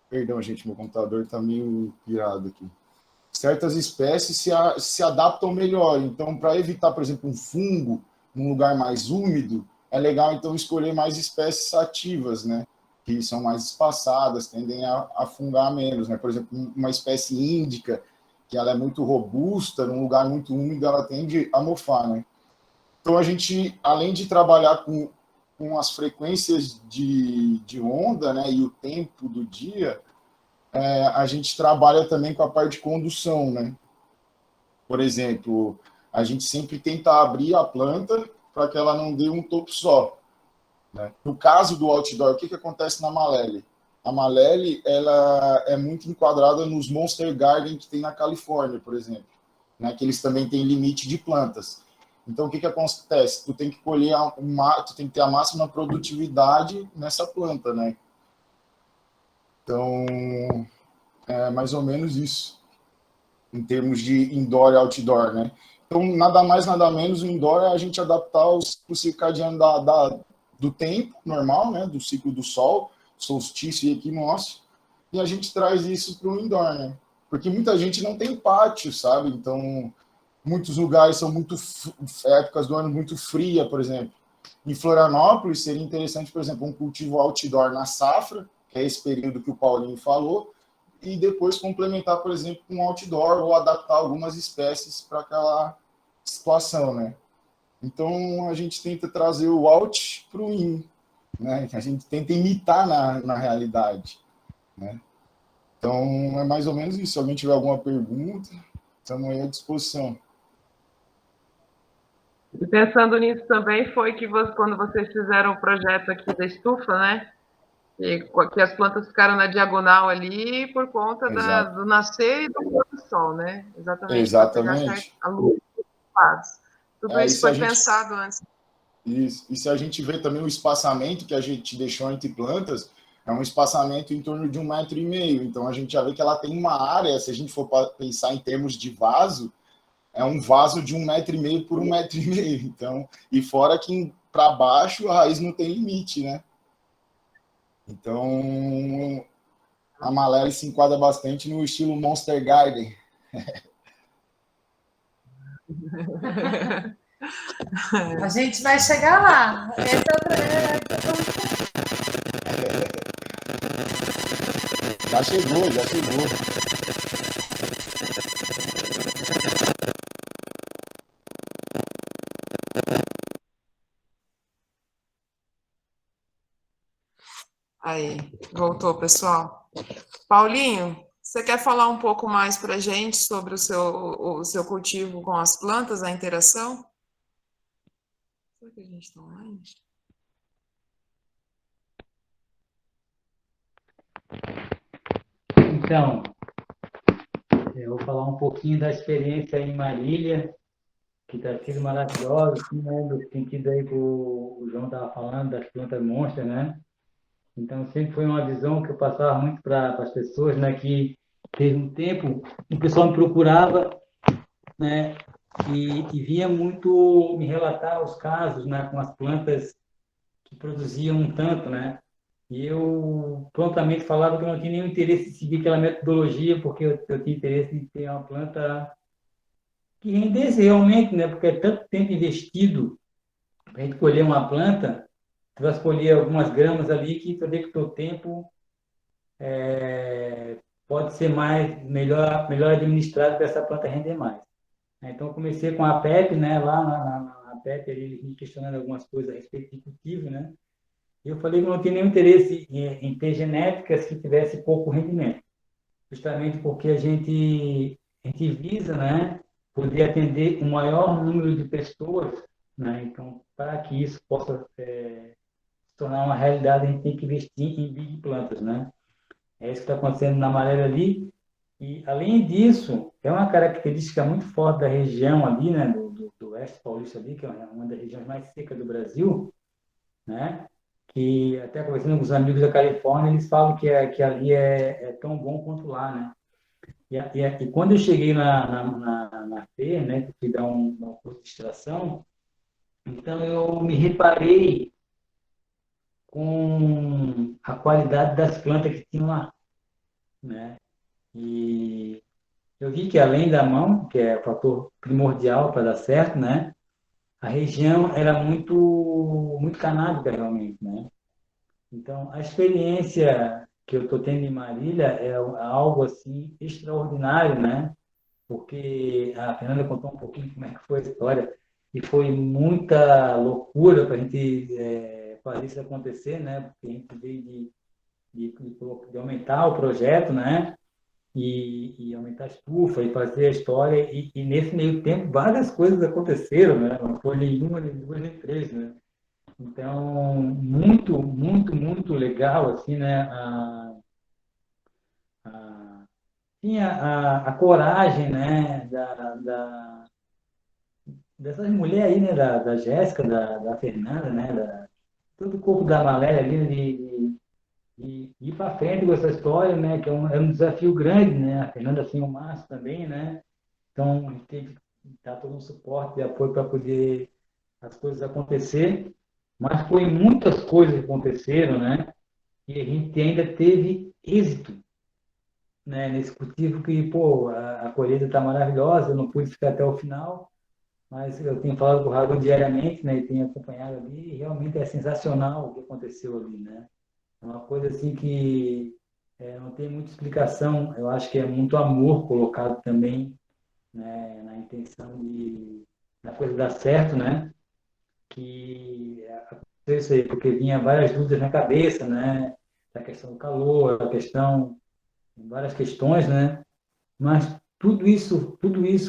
Perdão, gente, meu computador está meio pirado aqui. Certas espécies se adaptam melhor. Então, para evitar, por exemplo, um fungo num lugar mais úmido, é legal, então, escolher mais espécies ativas, né? Que são mais espaçadas, tendem a fungar menos, né? Por exemplo, uma espécie índica, que ela é muito robusta, num lugar muito úmido, ela tende a mofar, né? Então, a gente, além de trabalhar com as frequências de onda, né, e o tempo do dia, a gente trabalha também com a parte de condução, né? Por exemplo, a gente sempre tenta abrir a planta para que ela não dê um topo só, né? No caso do outdoor, o que acontece na Malele? A Malele, ela é muito enquadrada nos Monster Garden que tem na Califórnia, por exemplo, né? Que eles também têm limite de plantas. Então, o que acontece? Tu tem que colher tu tem que ter a máxima produtividade nessa planta, né? Então, é mais ou menos isso, em termos de indoor e outdoor, né? Então, nada mais, nada menos, o indoor é a gente adaptar o ciclo circadiano do tempo normal, né? Do ciclo do sol, solstício e equinócio, e a gente traz isso para o indoor, né? Porque muita gente não tem pátio, sabe? Então, muitos lugares são épocas do ano muito fria, por exemplo. Em Florianópolis, seria interessante, por exemplo, um cultivo outdoor na safra, que é esse período que o Paulinho falou, e depois complementar, por exemplo, com um outdoor ou adaptar algumas espécies para aquela situação, né? Então, a gente tenta trazer o out para o in, né? A gente tenta imitar na realidade, né? Então, é mais ou menos isso. Se alguém tiver alguma pergunta, estamos aí à disposição. E pensando nisso também, foi que quando vocês fizeram o projeto aqui da estufa, né? Que as plantas ficaram na diagonal ali por conta do nascer e do pôr do sol, né? Exatamente. Para pegar a luz dos lados. Tudo isso foi pensado antes. Isso. E se a gente vê também o espaçamento que a gente deixou entre plantas, é um espaçamento em torno de 1,5 metro. Então, a gente já vê que ela tem uma área, se a gente for pensar em termos de vaso, é um vaso de 1,5 metro por 1,5 metro. Então, e fora que para baixo a raiz não tem limite, né? Então, a Malele se enquadra bastante no estilo Monster Garden. A gente vai chegar lá. Já chegou, já chegou. Aí, voltou, pessoal. Paulinho, você quer falar um pouco mais para a gente sobre o seu cultivo com as plantas, a interação? Será que a gente está online? Então, eu vou falar um pouquinho da experiência em Marília, que está sendo maravilhosa, assim, né, do sentido aí que o João estava falando, das plantas monstras, né? Então, sempre foi uma visão que eu passava muito para as pessoas, né, que teve um tempo o pessoal me procurava, né, e vinha muito me relatar os casos, né, com as plantas que produziam um tanto, né? E eu prontamente falava que eu não tinha nenhum interesse em seguir aquela metodologia, porque eu tinha interesse em ter uma planta que rendesse realmente, né? Porque é tanto tempo investido para a gente colher uma planta, tu vai escolher algumas gramas ali que tu vê que o teu tempo pode ser melhor administrado para essa planta render mais. Então, eu comecei com a PEP, né, lá na PEP, ele me questionando algumas coisas a respeito de cultivo, né, e eu falei que eu não tinha nenhum interesse em ter genéticas que tivesse pouco rendimento, justamente porque a gente visa, né, poder atender o maior número de pessoas, né, então, para que isso possa se tornar uma realidade, a gente tem que investir em big plantas, né, é isso que está acontecendo na Amarela ali. E, além disso, é uma característica muito forte da região ali, né, do Oeste Paulista ali, que é uma das regiões mais secas do Brasil, né, que até conversando com os amigos da Califórnia, eles falam que ali é tão bom quanto lá, né. E quando eu cheguei na FER, né, que eu fui dar um curso de extração, então eu me reparei com a qualidade das plantas que tinham lá, né. E eu vi que além da mão, que é o fator primordial para dar certo, né? A região era muito canábica realmente, né? Então, a experiência que eu estou tendo em Marília é algo assim extraordinário, né? Porque a Fernanda contou um pouquinho como é que foi a história e foi muita loucura para a gente fazer isso acontecer, né? Porque a gente veio de aumentar o projeto, né? E aumentar a estufa e fazer a história. E nesse meio tempo, várias coisas aconteceram, né? Não foi nenhuma, nem duas, nem três, né? Então, muito legal, assim, né? Tinha a coragem, né? Dessas mulheres aí, né? Da Jéssica, da Fernanda, né? Todo o corpo da Maléria ali, de ir para frente com essa história, né? Que é um desafio grande, né? A Fernanda, assim, o Márcio também, né? Então, a gente teve que dar todo um suporte e apoio para poder as coisas acontecer, mas foi muitas coisas que aconteceram, né? E a gente ainda teve êxito, né? Nesse cultivo que, pô, a colheita está maravilhosa, eu não pude ficar até o final, mas eu tenho falado com o Ragon diariamente, né? E tenho acompanhado ali, e realmente é sensacional o que aconteceu ali, né? É uma coisa assim que não tem muita explicação. Eu acho que é muito amor colocado também, né, na intenção da coisa dar certo, né? Que aconteceu isso aí, porque vinha várias dúvidas na cabeça, né? Da questão do calor, a questão, várias questões, né? Mas tudo isso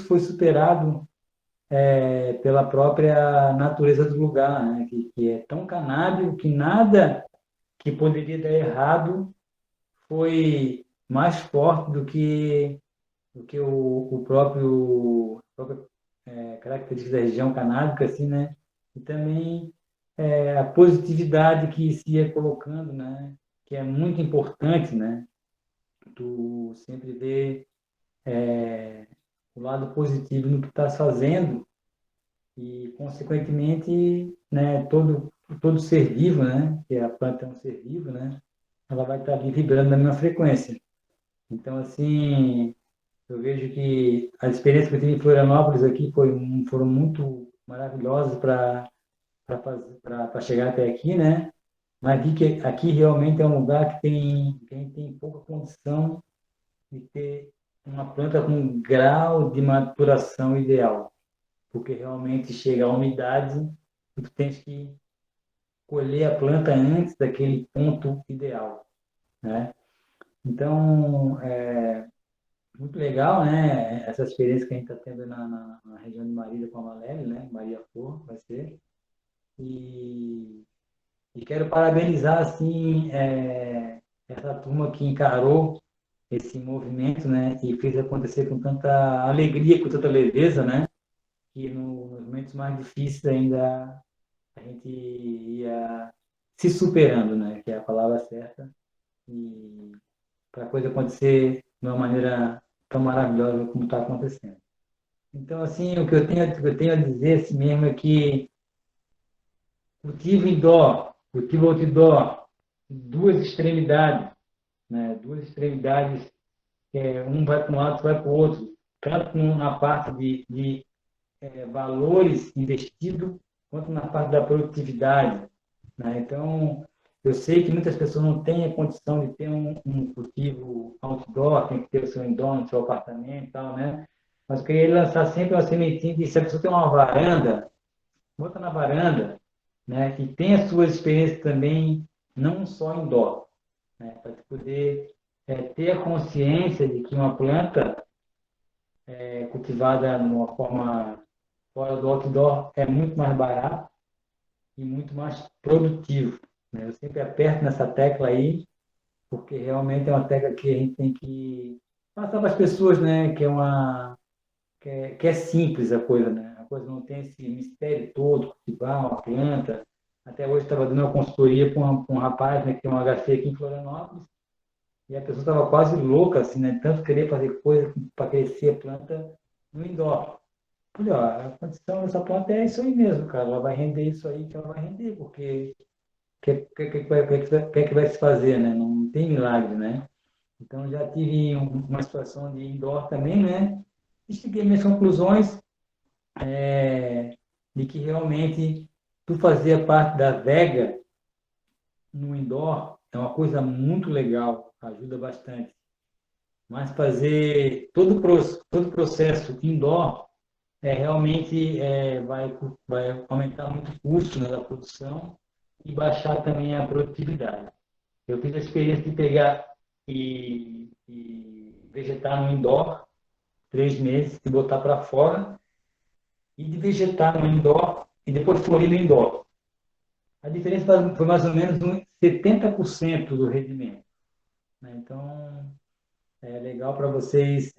foi superado pela própria natureza do lugar, né? Que é tão canábico que nada que poderia dar errado foi mais forte do que o próprio a própria característica da região canábica, assim, né? E também a positividade que se ia colocando, né? Que é muito importante, né? Tu sempre vê o lado positivo no que estás fazendo e, consequentemente, né? Todo ser vivo, né? Que a planta é um ser vivo, né? Ela vai estar ali vibrando na mesma frequência. Então, assim, eu vejo que as experiências que eu tive em Florianópolis aqui foram muito maravilhosas para chegar até aqui, né? Mas vi que aqui realmente é um lugar que a gente tem pouca condição de ter uma planta com um grau de maturação ideal, porque realmente chega a umidade e tu tens que colher a planta antes daquele ponto ideal, né? Então, muito legal, né? Essa experiência que a gente está tendo na região de Marília com a Valéria, né? Maria Flor vai ser. E quero parabenizar, assim, essa turma que encarou esse movimento, né? E fez acontecer com tanta alegria, com tanta leveza, né? Que nos momentos mais difíceis ainda a gente ia se superando, né? Que é a palavra certa. E para a coisa acontecer de uma maneira tão maravilhosa como está acontecendo. Então, assim, o que eu tenho a dizer assim mesmo é que cultivo indoor, cultivo outdoor, duas extremidades, né? Duas extremidades, um vai para um lado, outro vai para o outro, tanto na parte de valores investidos, quanto na parte da produtividade, né? Então, eu sei que muitas pessoas não têm a condição de ter um cultivo outdoor, tem que ter o seu indoor no seu apartamento e tal, né? Mas eu queria lançar sempre uma sementinha de se a pessoa tem uma varanda, bota na varanda, né? Que tem as suas experiências também, não só indoor, né? Para poder ter a consciência de que uma planta cultivada de uma forma fora do outdoor é muito mais barato e muito mais produtivo, né? Eu sempre aperto nessa tecla aí, porque realmente é uma tecla que a gente tem que passar para as pessoas, né? Que é simples a coisa, né? A coisa não tem esse mistério todo, cultivar uma planta. Até hoje estava dando uma consultoria com um rapaz, né, que tem um HC aqui em Florianópolis, e a pessoa estava quase louca, assim, né? Tanto querer fazer coisa para crescer a planta no indoor. Falei, ó, a condição dessa planta é isso aí mesmo, cara. Ela vai render isso aí que ela vai render, porque que vai se fazer, né? Não tem milagre, né? Então, já tive uma situação de indoor também, né? E cheguei às minhas conclusões de que realmente tu fazia parte da vega no indoor é uma coisa muito legal, ajuda bastante. Mas fazer todo o processo indoor realmente vai aumentar muito o custo, né, da produção e baixar também a produtividade. Eu fiz a experiência de pegar e vegetar no indoor 3 meses e botar para fora e de vegetar no indoor e depois florir no indoor. A diferença foi mais ou menos uns 70% do rendimento, né? Então, é legal para vocês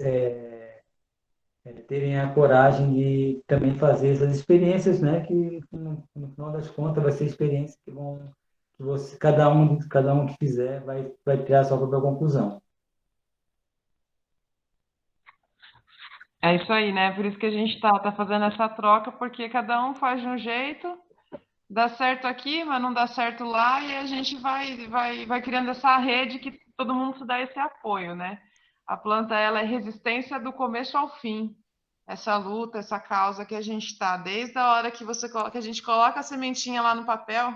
terem a coragem de também fazer essas experiências, né? Que no final das contas vai ser experiências que você, cada um que fizer vai tirar a sua própria conclusão. É isso aí, né? Por isso que a gente tá fazendo essa troca, porque cada um faz de um jeito, dá certo aqui, mas não dá certo lá, e a gente vai criando essa rede que todo mundo se dá esse apoio, né? A planta, ela é resistência do começo ao fim. Essa luta, essa causa que a gente está, desde a hora que a gente coloca a sementinha lá no papel,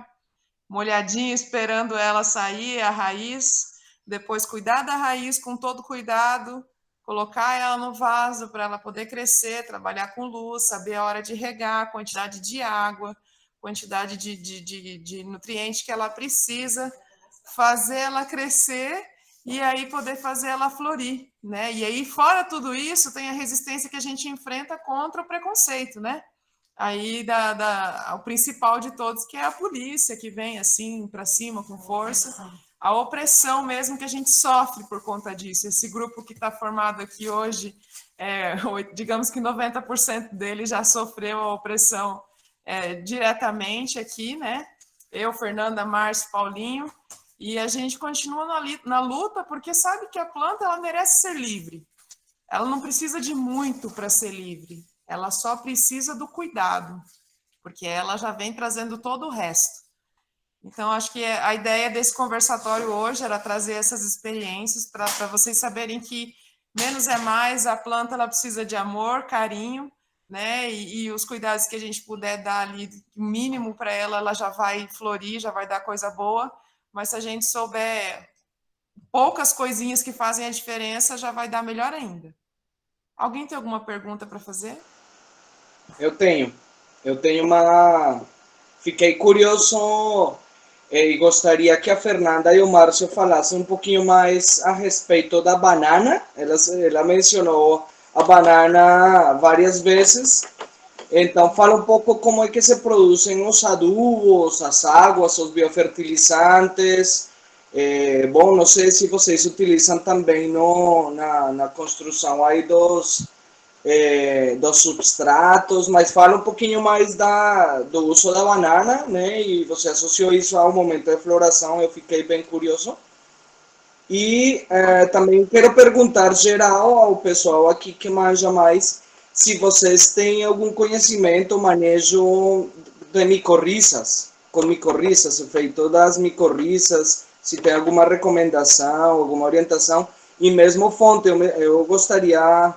molhadinha, esperando ela sair, a raiz, depois cuidar da raiz com todo cuidado, colocar ela no vaso para ela poder crescer, trabalhar com luz, saber a hora de regar, quantidade de água, quantidade de nutrientes que ela precisa, fazer ela crescer e aí poder fazer ela florir, né? E aí, fora tudo isso, tem a resistência que a gente enfrenta contra o preconceito, né? Aí o principal de todos, que é a polícia, que vem assim para cima com força, a opressão mesmo que a gente sofre por conta disso. Esse grupo que está formado aqui hoje, digamos que 90% dele já sofreu a opressão diretamente aqui, né? Eu, Fernanda, Márcio, Paulinho, e a gente continua na luta porque sabe que a planta ela merece ser livre. Ela não precisa de muito para ser livre. Ela só precisa do cuidado, porque ela já vem trazendo todo o resto. Então, acho que a ideia desse conversatório hoje era trazer essas experiências para vocês saberem que menos é mais, a planta ela precisa de amor, carinho, né? E os cuidados que a gente puder dar ali, o mínimo para ela, ela já vai florir, já vai dar coisa boa, mas se a gente souber poucas coisinhas que fazem a diferença, já vai dar melhor ainda. Alguém tem alguma pergunta para fazer? Eu tenho uma... Fiquei curioso e gostaria que a Fernanda e o Márcio falassem um pouquinho mais a respeito da banana. Ela mencionou a banana várias vezes. Então, fala um pouco como é que se produzem os adubos, as águas, os biofertilizantes. Bom, não sei se vocês utilizam também na construção aí dos substratos, mas fala um pouquinho mais do uso da banana, né? E você associou isso ao momento de floração, eu fiquei bem curioso. E também quero perguntar geral ao pessoal aqui que manja mais, se vocês têm algum conhecimento, manejo de micorrizas, com micorrizas, o efeito das micorrizas, se tem alguma recomendação, alguma orientação, e mesmo fonte, eu gostaria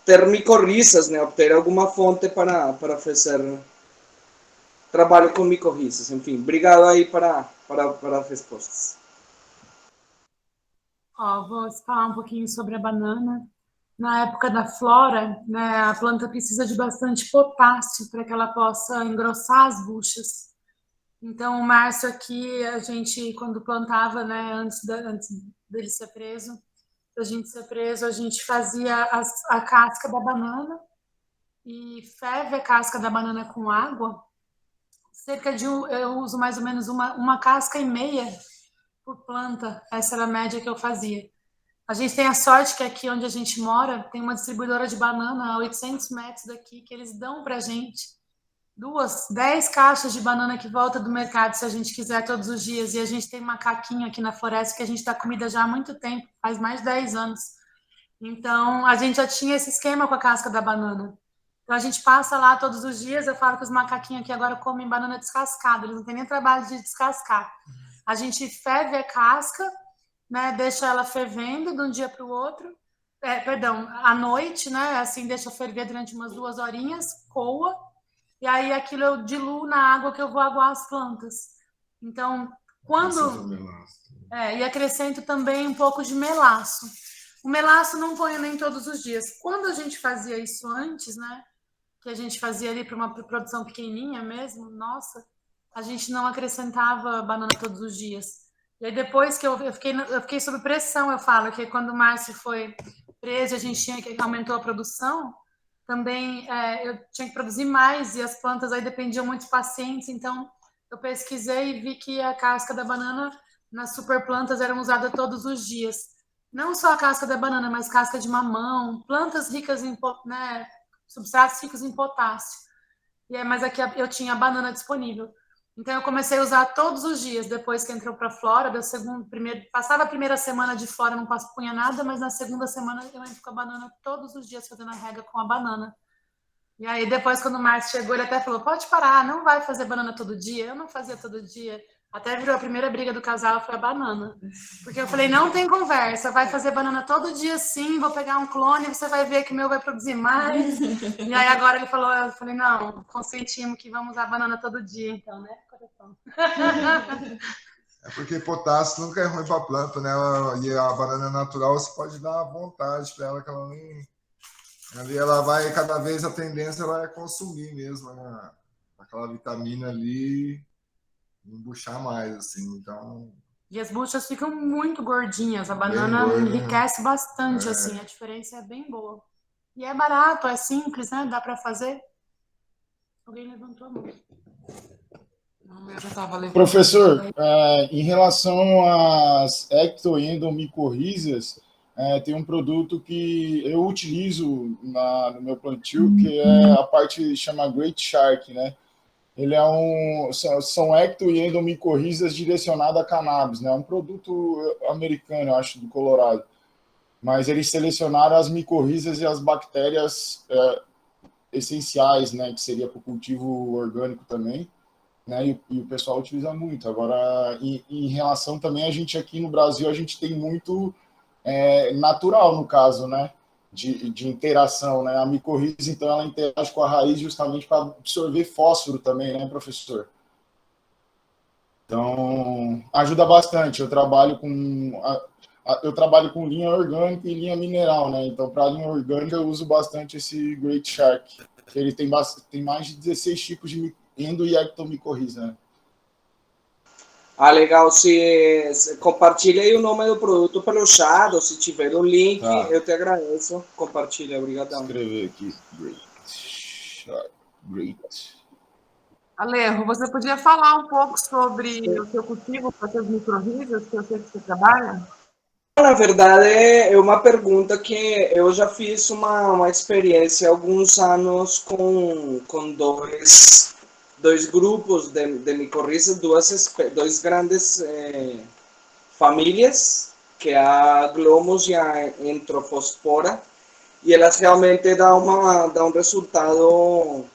ter micorrizas, né, obter alguma fonte para fazer trabalho com micorrizas. Enfim, obrigado aí para as respostas. Vou falar um pouquinho sobre a banana. Na época da flora, né, a planta precisa de bastante potássio para que ela possa engrossar as buchas. Então, o Márcio aqui, a gente, quando plantava, né, antes dele ser preso, a gente fazia a casca da banana e ferve a casca da banana com água. Eu uso mais ou menos uma casca e meia por planta. Essa era a média que eu fazia. A gente tem a sorte que aqui onde a gente mora tem uma distribuidora de banana a 800 metros daqui que eles dão para a gente 10 caixas de banana que volta do mercado se a gente quiser todos os dias. E a gente tem macaquinho aqui na floresta que a gente dá comida já há muito tempo, faz mais de 10 anos. Então, a gente já tinha esse esquema com a casca da banana. Então, a gente passa lá todos os dias. Eu falo que os macaquinhos aqui agora comem banana descascada, eles não têm nem trabalho de descascar. A gente ferve a casca, né, deixa ela fervendo de um dia para o outro, à noite, né, assim, deixa ferver durante umas 2 horinhas, coa, e aí aquilo eu diluo na água que eu vou aguar as plantas. Então, e acrescento também um pouco de melaço. O melaço não ponho nem todos os dias. Quando a gente fazia isso antes, né, que a gente fazia ali para uma produção pequenininha mesmo, nossa, a gente não acrescentava banana todos os dias. E aí depois que eu fiquei sob pressão, eu falo que quando o Márcio foi preso, a gente aumentou a produção, também eu tinha que produzir mais e as plantas aí dependiam muito de pacientes, então eu pesquisei e vi que a casca da banana nas superplantas era usada todos os dias. Não só a casca da banana, mas casca de mamão, plantas ricas em, né, substratos ricos em potássio. Mas aqui eu tinha a banana disponível. Então, eu comecei a usar todos os dias, depois que entrou para a flora, passava a primeira semana de flora, não punha nada, mas na segunda semana eu entro com a banana todos os dias, fazendo a rega com a banana. E aí, depois, quando o Márcio chegou, ele até falou, pode parar, não vai fazer banana todo dia. Eu não fazia todo dia. Até virou a primeira briga do casal, foi a banana. Porque eu falei, não tem conversa, vai fazer banana todo dia sim, vou pegar um clone, você vai ver que o meu vai produzir mais. E aí agora ele falou, eu falei, não, consentimos que vamos usar banana todo dia, então, né, coração? É porque potássio nunca é ruim para a planta, né? E a banana natural você pode dar à vontade para ela, que ela nem... Ali ela vai, cada vez a tendência ela é consumir mesmo, né? Aquela vitamina ali, embuchar mais, assim, então... E as buchas ficam muito gordinhas, a banana enriquece bastante, assim, a diferença é bem boa. E é barato, é simples, né? Dá para fazer. Alguém levantou a mão. Professor, em relação às ectoendomicorrizas, tem um produto que eu utilizo no meu plantio, que é a parte que chama Great Shark, né? Ele são ecto e endomicorrizas direcionadas a cannabis, né? É um produto americano, eu acho, do Colorado. Mas eles selecionaram as micorrizas e as bactérias essenciais, né? Que seria para o cultivo orgânico também, né? E o pessoal utiliza muito. Agora, em relação também, a gente aqui no Brasil, a gente tem muito natural, no caso, né? De interação, né? A micorriza, então, ela interage com a raiz justamente para absorver fósforo também, né, professor? Então, ajuda bastante. Eu trabalho com linha orgânica e linha mineral, né? Então, para a linha orgânica, eu uso bastante esse Great Shark. Ele tem mais de 16 tipos de endo e ectomicorriza, né? Ah, legal. Se compartilha aí o nome do produto pelo chat, ou se tiver o link, eu te agradeço. Compartilha, obrigadão. Vou escrever aqui. Great. Alejo, você podia falar um pouco sobre o seu cultivo com essas micorrizas, que eu sei que você trabalha? Na verdade, é uma pergunta que eu já fiz uma experiência há alguns anos com dois grupos de micorrizas, dois grandes famílias, que é a Glomus e a Entropospora, e elas realmente dão um resultado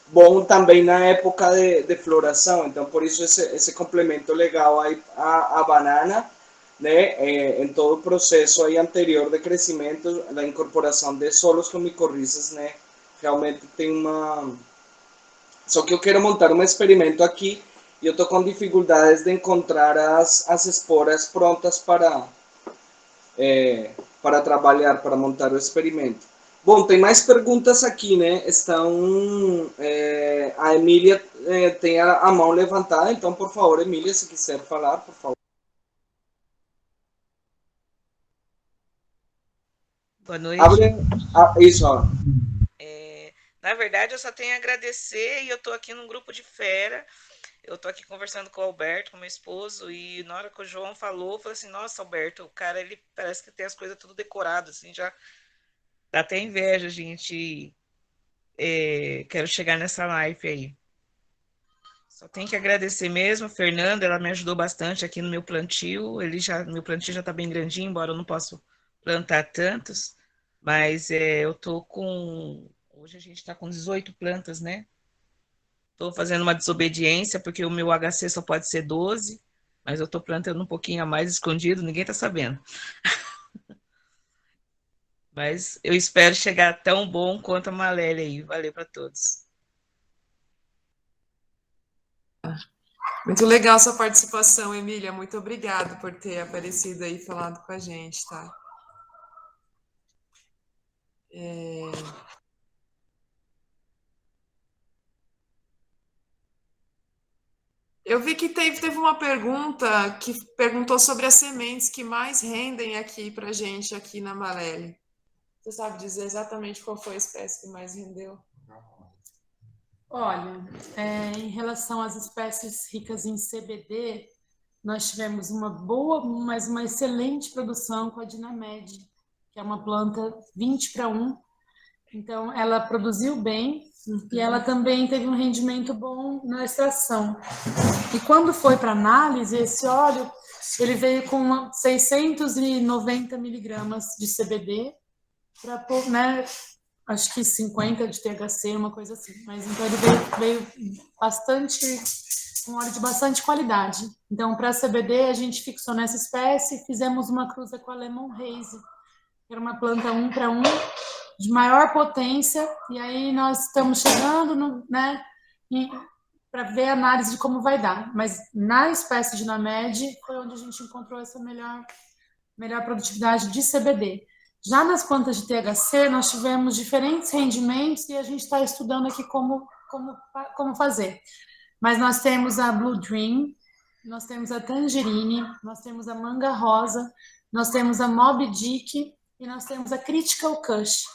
bom também na época de floração. Então, por isso esse complemento legal aí à banana, né, em todo o processo aí anterior de crescimento, a incorporação de solos com micorrizas, né, realmente tem Só que eu quero montar um experimento aqui e eu estou com dificuldades de encontrar as esporas prontas para trabalhar, para montar o experimento. Bom, tem mais perguntas aqui, né? A Emília tem a mão levantada, então, por favor, Emília, se quiser falar, por favor. Boa noite. Isso, ó. Na verdade, eu só tenho a agradecer e eu estou aqui num grupo de fera. Eu estou aqui conversando com o Alberto, com meu esposo, e na hora que o João falou, eu falei assim, nossa, Alberto, o cara, ele parece que tem as coisas tudo decoradas, assim, já dá até inveja, gente. Quero chegar nessa live aí. Só tenho que agradecer mesmo, a Fernanda, ela me ajudou bastante aqui no meu plantio. Meu plantio já está bem grandinho, embora eu não possa plantar tantos, mas eu tô com. Hoje a gente está com 18 plantas, né? Estou fazendo uma desobediência, porque o meu HC só pode ser 12, mas eu estou plantando um pouquinho a mais escondido, ninguém está sabendo. Mas eu espero chegar tão bom quanto a Maléria aí. Valeu para todos. Muito legal sua participação, Emília. Muito obrigada por ter aparecido aí e falado com a gente, tá? Eu vi que teve uma pergunta que perguntou sobre as sementes que mais rendem aqui para gente, aqui na Malele. Você sabe dizer exatamente qual foi a espécie que mais rendeu? Olha, em relação às espécies ricas em CBD, nós tivemos uma boa, mas uma excelente produção com a Dinamed, que é uma planta 20:1. Então, ela produziu bem e ela também teve um rendimento bom na extração. E quando foi para análise, esse óleo, ele veio com 690 miligramas de CBD, para, né, acho que 50 de THC, uma coisa assim. Mas então ele veio bastante, um óleo de bastante qualidade. Então, para CBD, a gente fixou nessa espécie e fizemos uma cruza com a Lemon Haze, que era uma planta 1:1, de maior potência, e aí nós estamos chegando, né, para ver a análise de como vai dar. Mas na espécie de Dinamed foi onde a gente encontrou essa melhor produtividade de CBD. Já nas plantas de THC, nós tivemos diferentes rendimentos e a gente está estudando aqui como fazer. Mas nós temos a Blue Dream, nós temos a Tangerine, nós temos a Manga Rosa, nós temos a Moby Dick e nós temos a Critical Kush.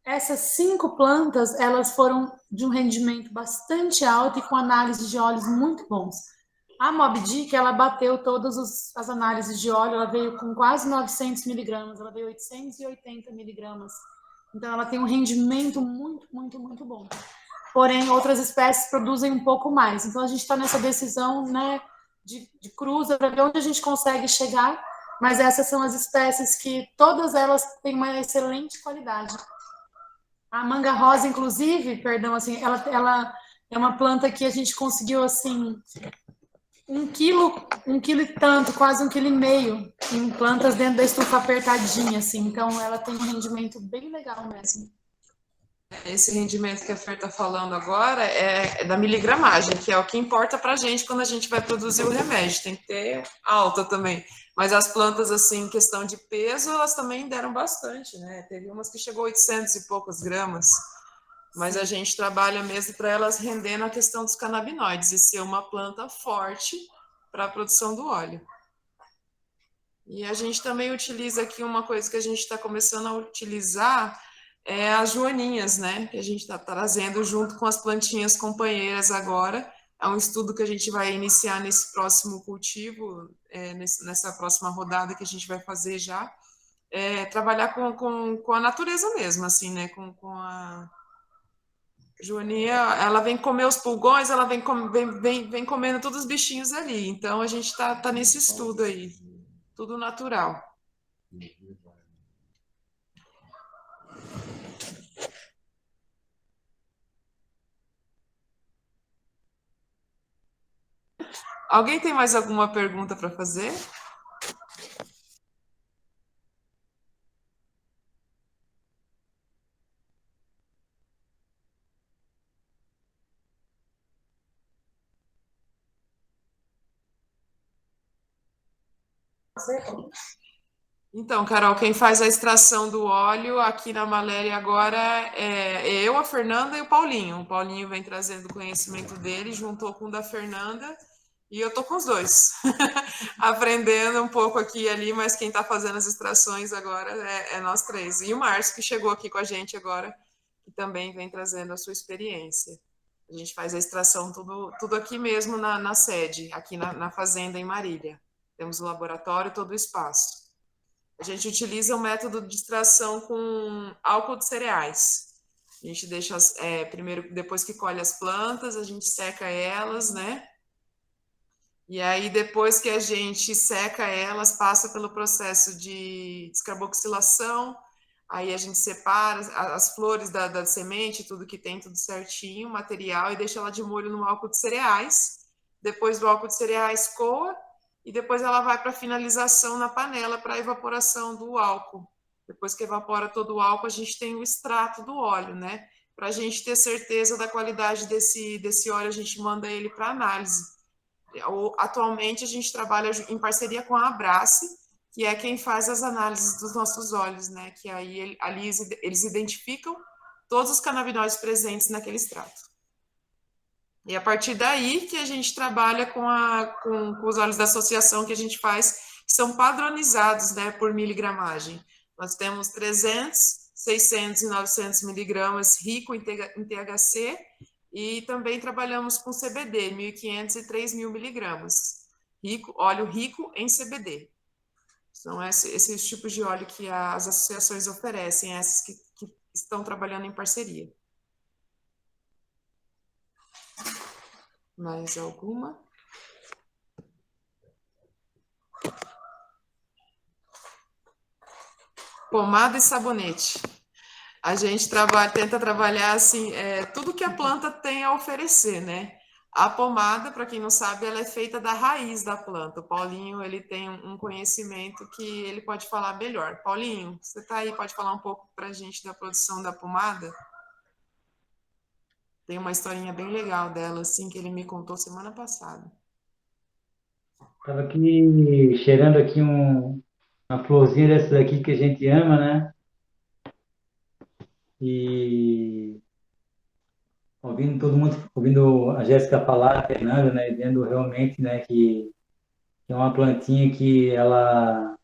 Essas 5 plantas, elas foram de um rendimento bastante alto e com análise de óleos muito bons. A Moby Dick, ela bateu todas as análises de óleo, ela veio com quase 900 miligramas, ela veio 880 miligramas. Então, ela tem um rendimento muito, muito, muito bom. Porém, outras espécies produzem um pouco mais. Então, a gente está nessa decisão, né, de cruza para ver onde a gente consegue chegar, mas essas são as espécies que todas elas têm uma excelente qualidade. A manga rosa, inclusive, perdão, assim, ela é uma planta que a gente conseguiu, assim, 1 quilo e tanto, quase 1,5 kg em plantas dentro da estufa apertadinha, assim. Então, ela tem um rendimento bem legal mesmo. Esse rendimento que a Fer está falando agora é da miligramagem, que é o que importa para a gente quando a gente vai produzir o remédio. Tem que ter alta também. Mas as plantas, assim, em questão de peso, elas também deram bastante, né? Teve umas que chegou a 800 e poucos gramas. Mas a gente trabalha mesmo para elas render na questão dos canabinoides e ser uma planta forte para a produção do óleo. E a gente também utiliza aqui uma coisa que a gente está começando a utilizar, as joaninhas, né? Que a gente está trazendo junto com as plantinhas companheiras agora. É um estudo que a gente vai iniciar nesse próximo cultivo, nessa próxima rodada que a gente vai fazer já. Trabalhar com a natureza mesmo, assim, né? Com a joaninha, ela vem comer os pulgões, ela vem comendo todos os bichinhos ali. Então, a gente tá nesse estudo aí. Tudo natural. Alguém tem mais alguma pergunta para fazer? Então, Carol, quem faz a extração do óleo aqui na Maléria agora é eu, a Fernanda e o Paulinho. O Paulinho vem trazendo o conhecimento dele, juntou com o da Fernanda, e eu tô com os dois, aprendendo um pouco aqui e ali, mas quem está fazendo as extrações agora é nós três. E o Márcio, que chegou aqui com a gente agora, que também vem trazendo a sua experiência. A gente faz a extração tudo aqui mesmo na sede, aqui na fazenda em Marília. Temos o laboratório, todo o espaço. A gente utiliza o método de extração com álcool de cereais. A gente deixa, primeiro, depois que colhe as plantas, a gente seca elas, né? E aí, depois que a gente seca elas, passa pelo processo de descarboxilação, aí a gente separa as flores da semente, tudo que tem, tudo certinho, material, e deixa ela de molho no álcool de cereais. Depois do álcool de cereais, coa, e depois ela vai para a finalização na panela para a evaporação do álcool. Depois que evapora todo o álcool, a gente tem o extrato do óleo, né? Para a gente ter certeza da qualidade desse óleo, a gente manda ele para análise. Atualmente, a gente trabalha em parceria com a Abrace, que é quem faz as análises dos nossos óleos, né? Que aí ali eles identificam todos os canabinoides presentes naquele extrato. E a partir daí que a gente trabalha com os óleos da associação que a gente faz, que são padronizados, né, por miligramagem. Nós temos 300, 600 e 900 miligramas rico em THC, e também trabalhamos com CBD, 1.500 e 3.000 miligramas. Óleo rico em CBD. São esses tipos de óleo que as associações oferecem, essas que estão trabalhando em parceria. Mais alguma? Pomada e sabonete. A gente tenta trabalhar assim, tudo que a planta tem a oferecer, né? A pomada, para quem não sabe, ela é feita da raiz da planta. O Paulinho, ele tem um conhecimento que ele pode falar melhor. Paulinho, você está aí, pode falar um pouco para a gente da produção da pomada? Tem uma historinha bem legal dela, assim, que ele me contou semana passada. Estava aqui cheirando aqui uma florzinha dessa daqui que a gente ama, né? E ouvindo todo mundo, ouvindo a Jéssica falar, a Fernanda, né? Vendo realmente, né, que é uma plantinha que ela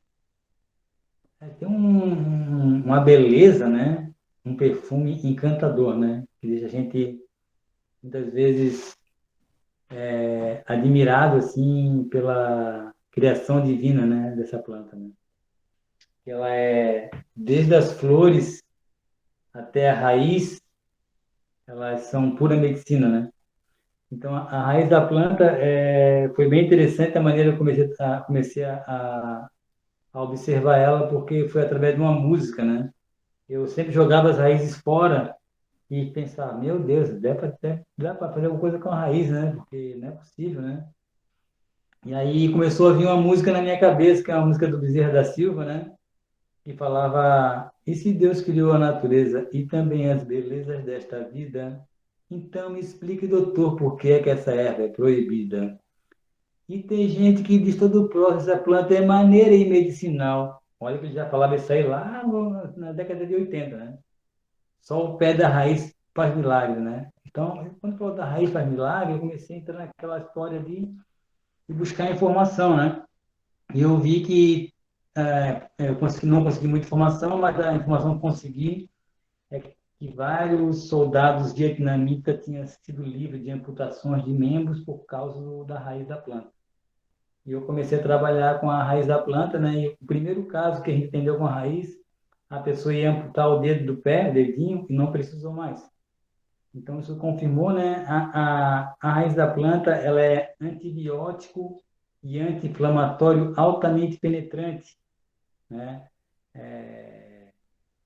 tem uma beleza, né? Um perfume encantador, né? Que deixa a gente muitas vezes admirado assim pela criação divina, né, dessa planta, né? Ela é desde as flores até a raiz, elas são pura medicina, né? Então a raiz da planta foi bem interessante a maneira que eu comecei a observar ela, porque foi através de uma música, né? Eu sempre jogava as raízes fora e pensava, meu Deus, dá para fazer alguma coisa com a raiz, né? Porque não é possível, né? E aí começou a vir uma música na minha cabeça, que é uma música do Bezerra da Silva, né? Que falava, e se Deus criou a natureza e também as belezas desta vida, então me explique, doutor, por que é que essa erva é proibida? E tem gente que diz todo o próximo, essa planta é maneira e medicinal. Olha que ele já falava isso aí lá na década de 80, né? Só o pé da raiz faz milagre, né? Então, quando falou da raiz faz milagre, eu comecei a entrar naquela história de buscar informação, né? E eu vi que eu não consegui muita informação, mas a informação que consegui é que vários soldados vietnamitas tinham sido livres de amputações de membros por causa da raiz da planta. E eu comecei a trabalhar com a raiz da planta, né? E o primeiro caso que a gente entendeu com a raiz, a pessoa ia amputar o dedo do pé, o dedinho, e não precisou mais. Então, isso confirmou, né? A raiz da planta, ela é antibiótico e anti-inflamatório altamente penetrante, né?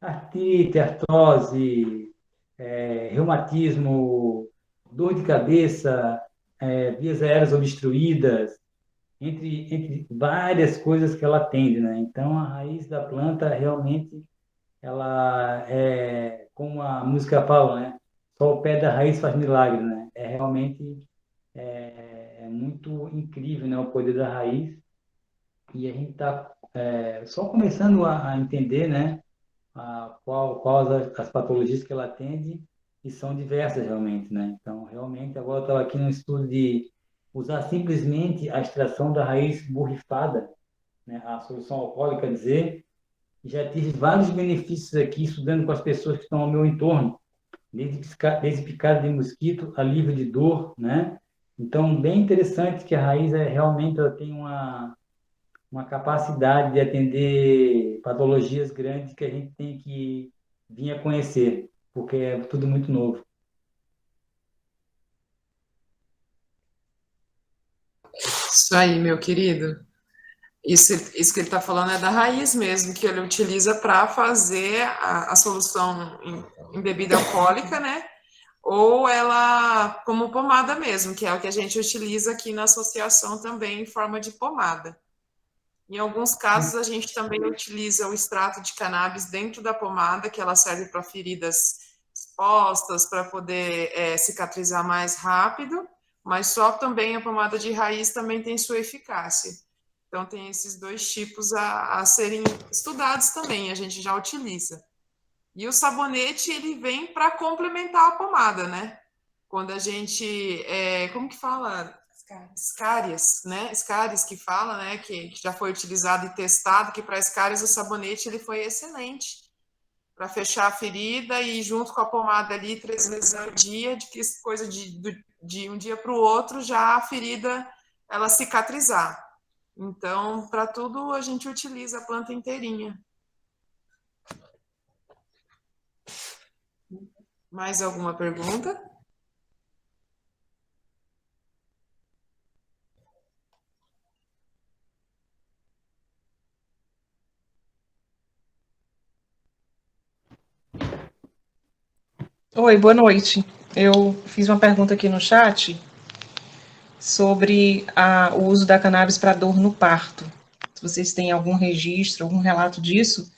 Artrite, artrose, reumatismo, dor de cabeça, vias aéreas obstruídas, entre várias coisas que ela atende, né? Então, a raiz da planta realmente, ela é, como a música fala, né? Só o pé da raiz faz milagre, né? Realmente muito incrível, né? O poder da raiz. e a gente está só começando a entender, né, qual as patologias que ela atende, e são diversas realmente, né? Então, realmente, agora eu estava aqui no estudo de usar simplesmente a extração da raiz borrifada, né, a solução alcoólica, dizer, e já tive vários benefícios aqui estudando com as pessoas que estão ao meu entorno, desde picada de mosquito, alívio de dor, né? Então, bem interessante que a raiz realmente ela tem uma capacidade de atender patologias grandes que a gente tem que vir a conhecer, porque é tudo muito novo. Isso aí, meu querido. Isso que ele está falando é da raiz mesmo, que ele utiliza para fazer a solução em bebida alcoólica, né? Ou ela como pomada mesmo, que é o que a gente utiliza aqui na associação também em forma de pomada. Em alguns casos, a gente também utiliza o extrato de cannabis dentro da pomada, que ela serve para feridas expostas, para poder cicatrizar mais rápido, mas só também a pomada de raiz também tem sua eficácia. Então, tem esses dois tipos a serem estudados também, a gente já utiliza. E o sabonete, ele vem para complementar a pomada, né? Quando a gente, como que fala? Escárias, né? Escárias que fala, né? Que já foi utilizado e testado, que para escárias o sabonete ele foi excelente para fechar a ferida e junto com a pomada ali 3 vezes ao dia, de que coisa de um dia para o outro já a ferida ela cicatrizar. Então, para tudo a gente utiliza a planta inteirinha. Mais alguma pergunta? Oi, boa noite. Eu fiz uma pergunta aqui no chat sobre o uso da cannabis para dor no parto. Se vocês têm algum registro, algum relato disso,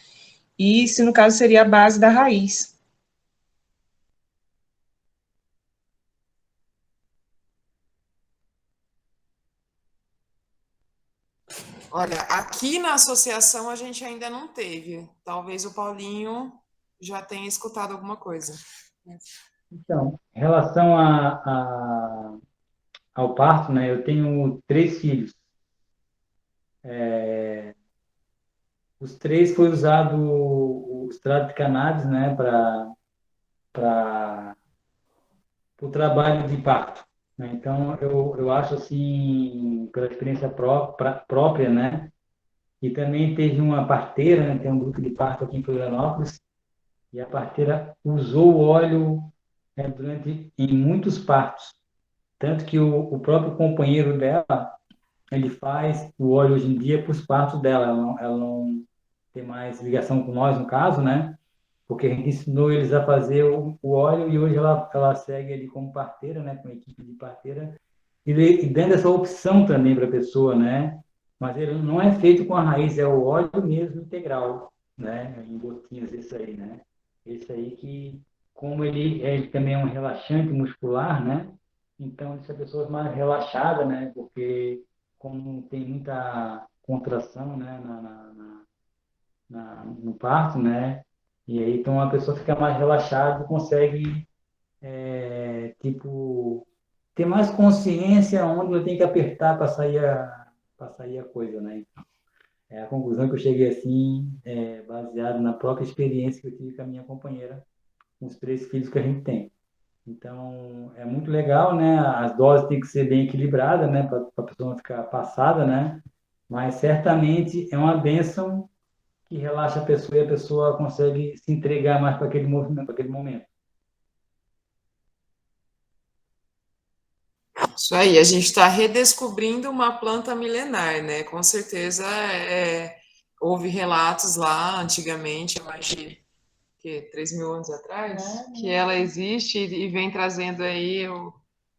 e se no caso seria a base da raiz. Olha, aqui na associação a gente ainda não teve. Talvez o Paulinho já tenha escutado alguma coisa. Então, em relação ao parto, né, eu tenho 3 filhos. Os 3 foi usado o extrato de cannabis, né, para o trabalho de parto, né? Então, eu acho assim, pela experiência própria, né, e também teve uma parteira, né, tem um grupo de parto aqui em Florianópolis, e a parteira usou o óleo em muitos partos, tanto que o próprio companheiro dela, ele faz o óleo hoje em dia para os partos dela, ela não tem mais ligação com nós, no caso, né? Porque a gente ensinou eles a fazer o óleo e hoje ela segue ali como parteira, né? Com a equipe de parteira, e dando essa opção também para a pessoa, né? Mas ele não é feito com a raiz, é o óleo mesmo integral, né? Em gotinhas, esse aí, né? Esse aí que, como ele também é um relaxante muscular, né? Então, deixa a pessoa mais relaxada, né? Porque como tem muita contração, né? No parto, né? E aí, então, a pessoa fica mais relaxada e consegue, tipo, ter mais consciência onde eu tenho que apertar para sair a coisa, né? Então, é a conclusão que eu cheguei assim, baseado na própria experiência que eu tive com a minha companheira, com os 3 filhos que a gente tem. Então, é muito legal, né? As doses têm que ser bem equilibradas, né? Para a pessoa não ficar passada, né? Mas certamente é uma bênção que relaxa a pessoa e a pessoa consegue se entregar mais para aquele movimento, para aquele momento. Isso aí, a gente está redescobrindo uma planta milenar, né? Com certeza houve relatos lá antigamente, eu acho que 3.000 anos atrás, que ela existe e vem trazendo aí,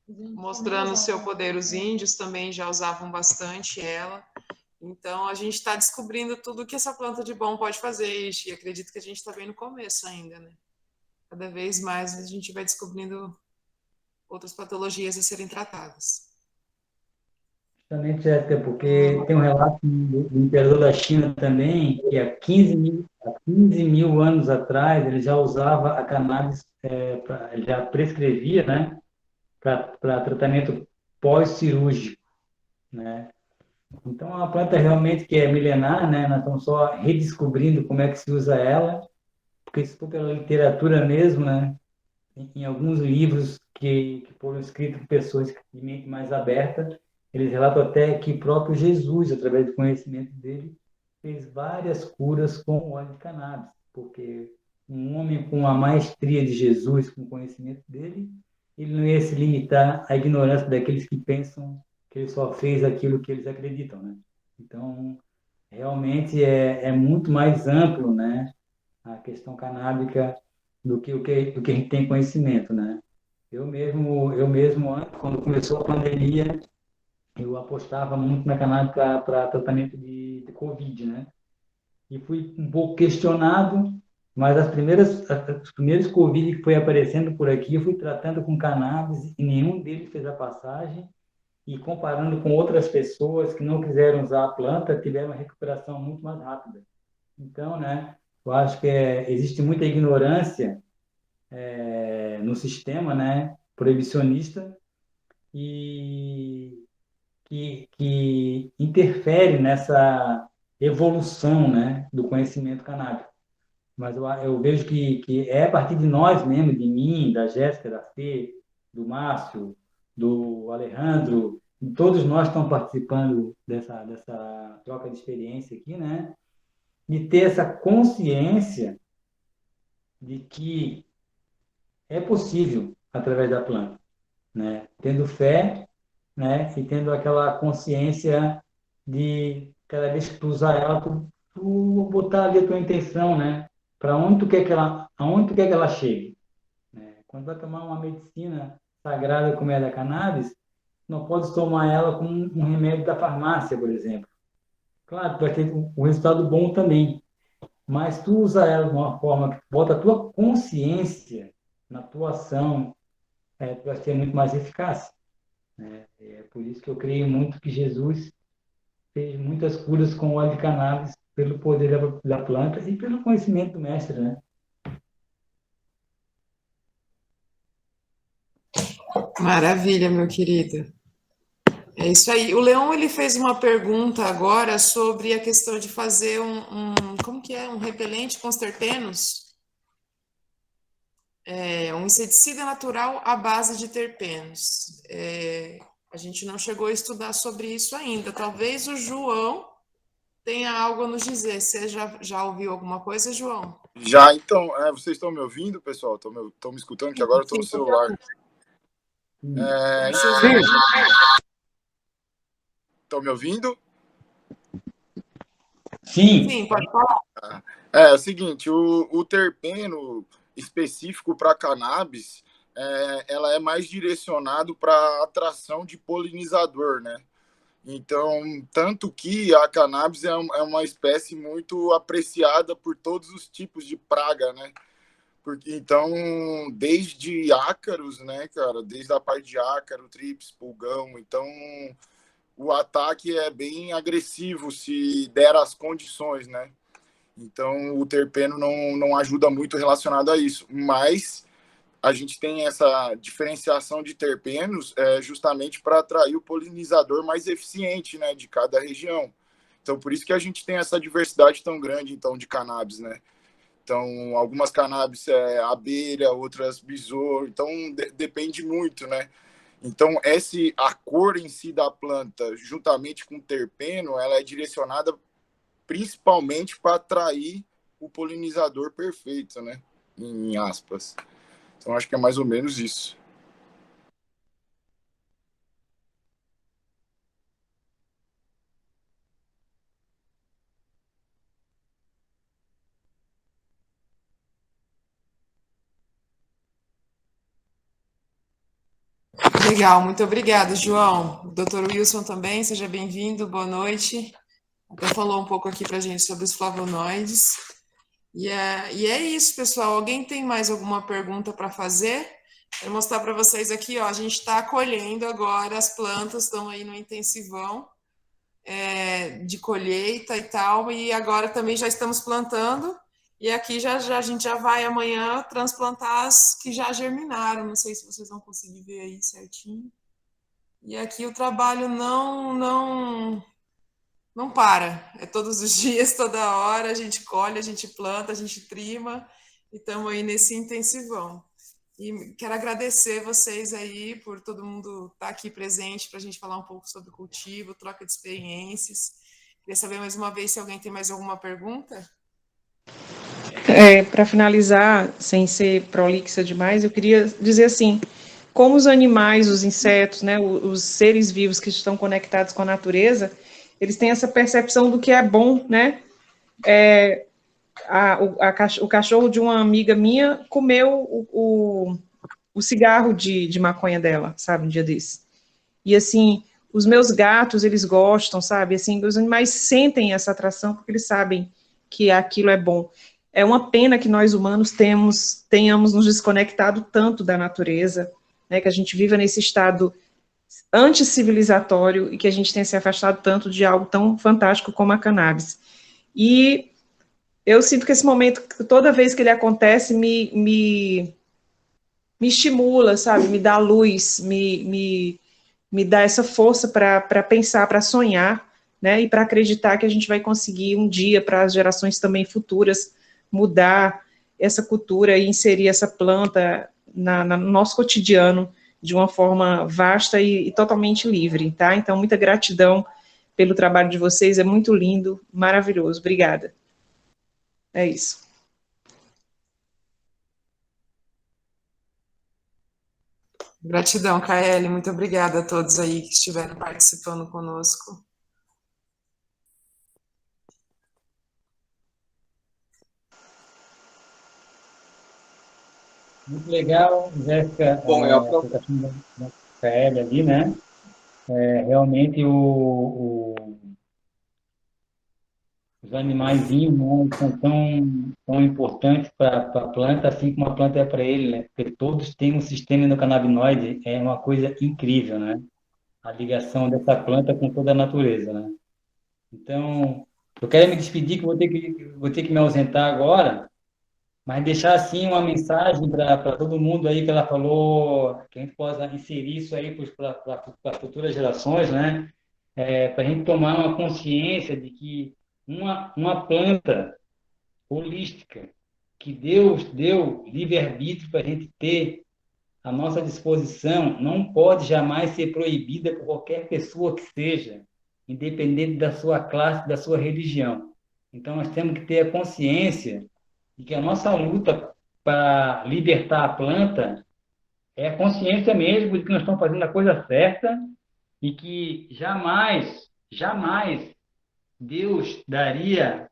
mostrando o seu poder. Os índios também já usavam bastante ela. Então, a gente está descobrindo tudo que essa planta de bom pode fazer, e acredito que a gente está bem no começo ainda, né? Cada vez mais a gente vai descobrindo outras patologias a serem tratadas. Justamente, Jéssica, porque tem um relato do imperador da China também, que há 15 mil anos atrás ele já usava a cannabis, ele já prescrevia, né, para tratamento pós-cirúrgico, né? Então, é uma planta realmente que é milenar, né? Nós estamos só redescobrindo como é que se usa ela, porque se for pela literatura mesmo, né? Em alguns livros que foram escritos por pessoas de mente mais aberta, eles relatam até que próprio Jesus, através do conhecimento dele, fez várias curas com o óleo de cannabis, porque um homem com a maestria de Jesus, com o conhecimento dele, ele não ia se limitar à ignorância daqueles que pensam que ele só fez aquilo que eles acreditam, né? Então, realmente é muito mais amplo, né, a questão canábica do que o que a gente tem conhecimento, né? Eu mesmo, quando começou a pandemia, eu apostava muito na cannabis para tratamento de Covid, né? E fui um pouco questionado, mas os primeiros Covid que foi aparecendo por aqui, eu fui tratando com cannabis e nenhum deles fez a passagem. E comparando com outras pessoas que não quiseram usar a planta, tiveram uma recuperação muito mais rápida. Então, né, eu acho que existe muita ignorância no sistema, né, proibicionista e que interfere nessa evolução, né, do conhecimento canábico. Mas eu vejo que é a partir de nós mesmo, de mim, da Jéssica, da Fê, do Márcio, do Alejandro, e todos nós estamos participando dessa troca de experiência aqui, né? De ter essa consciência de que é possível através da planta, né? Tendo fé, né? E tendo aquela consciência de cada vez que tu usar ela, tu botar ali a tua intenção, né? Para onde tu quer que aonde tu quer que ela chegue, né? Quando vai tomar uma medicina sagrada como é a da cannabis, não pode tomar ela como um remédio da farmácia, por exemplo. Claro, tu vai ter um resultado bom também, mas tu usa ela de uma forma que bota a tua consciência na tua ação, tu vai ser muito mais eficaz, né? É por isso que eu creio muito que Jesus fez muitas curas com óleo de cannabis pelo poder da planta e pelo conhecimento do mestre, né? Maravilha, meu querido. É isso aí. O Leão ele fez uma pergunta agora sobre a questão de fazer como que é? Um repelente com os terpenos? Um inseticida natural à base de terpenos. A gente não chegou a estudar sobre isso ainda. Talvez o João tenha algo a nos dizer. Você já ouviu alguma coisa, João? Já, então, vocês estão me ouvindo, pessoal? Estão me escutando? Que agora eu estou no celular. Estão me ouvindo? Sim. Sim, pode falar. É o seguinte, o terpeno específico para cannabis, ela é mais direcionado para atração de polinizador, né? Então, tanto que a cannabis é uma espécie muito apreciada por todos os tipos de praga, né? Então, desde ácaros, né, cara? Desde a parte de ácaro, trips, pulgão. Então, o ataque é bem agressivo se der as condições, né? Então, o terpeno não ajuda muito relacionado a isso. Mas a gente tem essa diferenciação de terpenos justamente para atrair o polinizador mais eficiente, né, de cada região. Então, por isso que a gente tem essa diversidade tão grande, então, de cannabis, né? Então, algumas cannabis abelha, outras besouro. Então, depende muito, né? Então, a cor em si da planta, juntamente com o terpeno, ela é direcionada principalmente para atrair o polinizador perfeito, né? Em aspas. Então, acho que é mais ou menos isso. Legal, muito obrigada, João. Dr. Wilson também, seja bem-vindo, boa noite. Até falou um pouco aqui para a gente sobre os flavonoides. E é isso, pessoal. Alguém tem mais alguma pergunta para fazer? Vou mostrar para vocês aqui, ó, a gente está colhendo agora, as plantas estão aí no intensivão de colheita e tal, e agora também já estamos plantando, e aqui a gente já vai amanhã transplantar as que já germinaram, não sei se vocês vão conseguir ver aí certinho. E aqui o trabalho não para, é todos os dias, toda hora, a gente colhe, a gente planta, a gente trima, e estamos aí nesse intensivão. E quero agradecer vocês aí por todo mundo estar aqui presente para a gente falar um pouco sobre cultivo, troca de experiências. Queria saber mais uma vez se alguém tem mais alguma pergunta. Para finalizar, sem ser prolixa demais, eu queria dizer assim, como os animais, os insetos, né, os seres vivos que estão conectados com a natureza, eles têm essa percepção do que é bom, né? O cachorro de uma amiga minha comeu o cigarro de maconha dela, sabe, um dia desse. E, assim, os meus gatos, eles gostam, sabe? Assim, os animais sentem essa atração porque eles sabem que aquilo é bom. É uma pena que nós humanos tenhamos nos desconectado tanto da natureza, né, que a gente viva nesse estado anticivilizatório e que a gente tenha se afastado tanto de algo tão fantástico como a cannabis. E eu sinto que esse momento, toda vez que ele acontece, me estimula, sabe? Me dá luz, me dá essa força para pensar, para sonhar, né? E para acreditar que a gente vai conseguir um dia, para as gerações também futuras, mudar essa cultura e inserir essa planta no nosso cotidiano de uma forma vasta e totalmente livre, tá? Então, muita gratidão pelo trabalho de vocês, é muito lindo, maravilhoso. Obrigada. É isso. Gratidão, Kaeli, muito obrigada a todos aí que estiveram participando conosco. Muito legal, Jéssica, Bom, a apresentação da Kaeli ali, né? Realmente os animaizinhos, né, são tão importantes para a planta, assim como a planta é para ele, né? Porque todos têm um sistema endocannabinoide, é uma coisa incrível, né? A ligação dessa planta com toda a natureza, né? Então, eu quero me despedir, que vou ter que me ausentar agora, mas deixar, assim, uma mensagem para todo mundo aí que ela falou, que a gente possa inserir isso aí para futuras gerações, né? Para a gente tomar uma consciência de que uma planta holística que Deus deu livre-arbítrio para a gente ter à nossa disposição não pode jamais ser proibida por qualquer pessoa que seja, independente da sua classe, da sua religião. Então, nós temos que ter a consciência de que a nossa luta para libertar a planta é a consciência mesmo de que nós estamos fazendo a coisa certa e que jamais, jamais Deus daria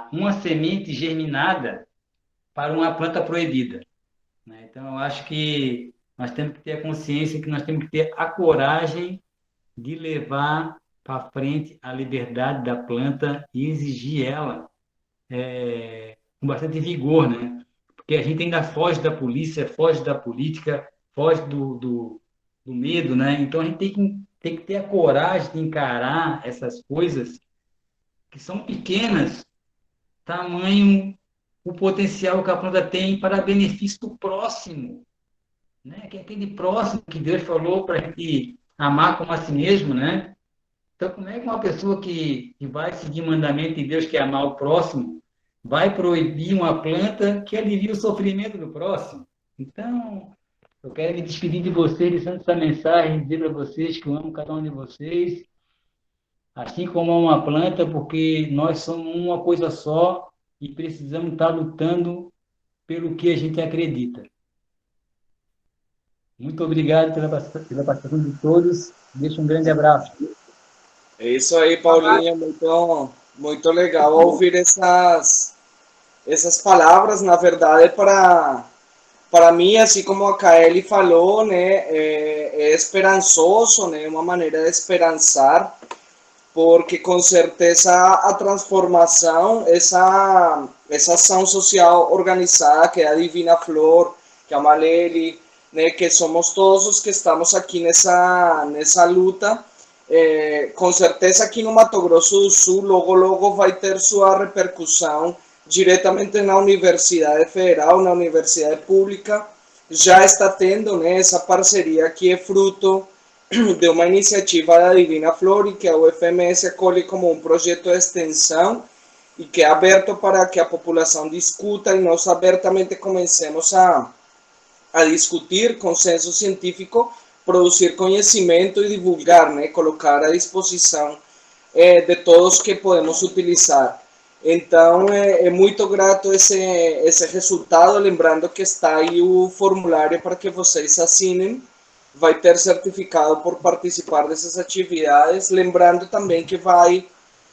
uma semente germinada para uma planta proibida, né? Então, eu acho que nós temos que ter a consciência que nós temos que ter a coragem de levar para frente a liberdade da planta e exigir ela com bastante vigor, né? Porque a gente ainda foge da polícia, foge da política, foge do medo, né? Então, a gente tem que ter a coragem de encarar essas coisas que são pequenas, tamanho o potencial que a planta tem para benefício do próximo, né? Que é aquele próximo que Deus falou para a gente amar como a si mesmo, né? Então, como é que uma pessoa que vai seguir o mandamento de Deus, que é amar o próximo, vai proibir uma planta que alivia o sofrimento do próximo? Então, eu quero me despedir de vocês, deixando essa mensagem, dizer para vocês que eu amo cada um de vocês, assim como uma planta, porque nós somos uma coisa só e precisamos estar lutando pelo que a gente acredita. Muito obrigado pela participação de todos. Deixo um grande abraço. É isso aí, Paulinha, muito legal ouvir essas palavras, na verdade, para mim, assim como a Kaeli falou, né, é esperançoso, né, uma maneira de esperançar, porque com certeza a transformação, essa ação social organizada que a Divina Flor que a Maleli, né, que somos todos os que estamos aqui nessa luta. Com certeza aqui no Mato Grosso do Sul, logo vai ter sua repercussão diretamente na Universidade Federal, na Universidade Pública. Já está tendo, né, essa parceria que é fruto de uma iniciativa da Divina Flor e que a UFMS acolhe como um projeto de extensão e que é aberto para que a população discuta e nós abertamente comecemos a discutir consenso científico, produzir conhecimento e divulgar, né, colocar à disposição de todos que podemos utilizar. Então, é muito grato esse resultado, lembrando que está aí o formulário para que vocês assinem, vai ter certificado por participar dessas atividades, lembrando também que vai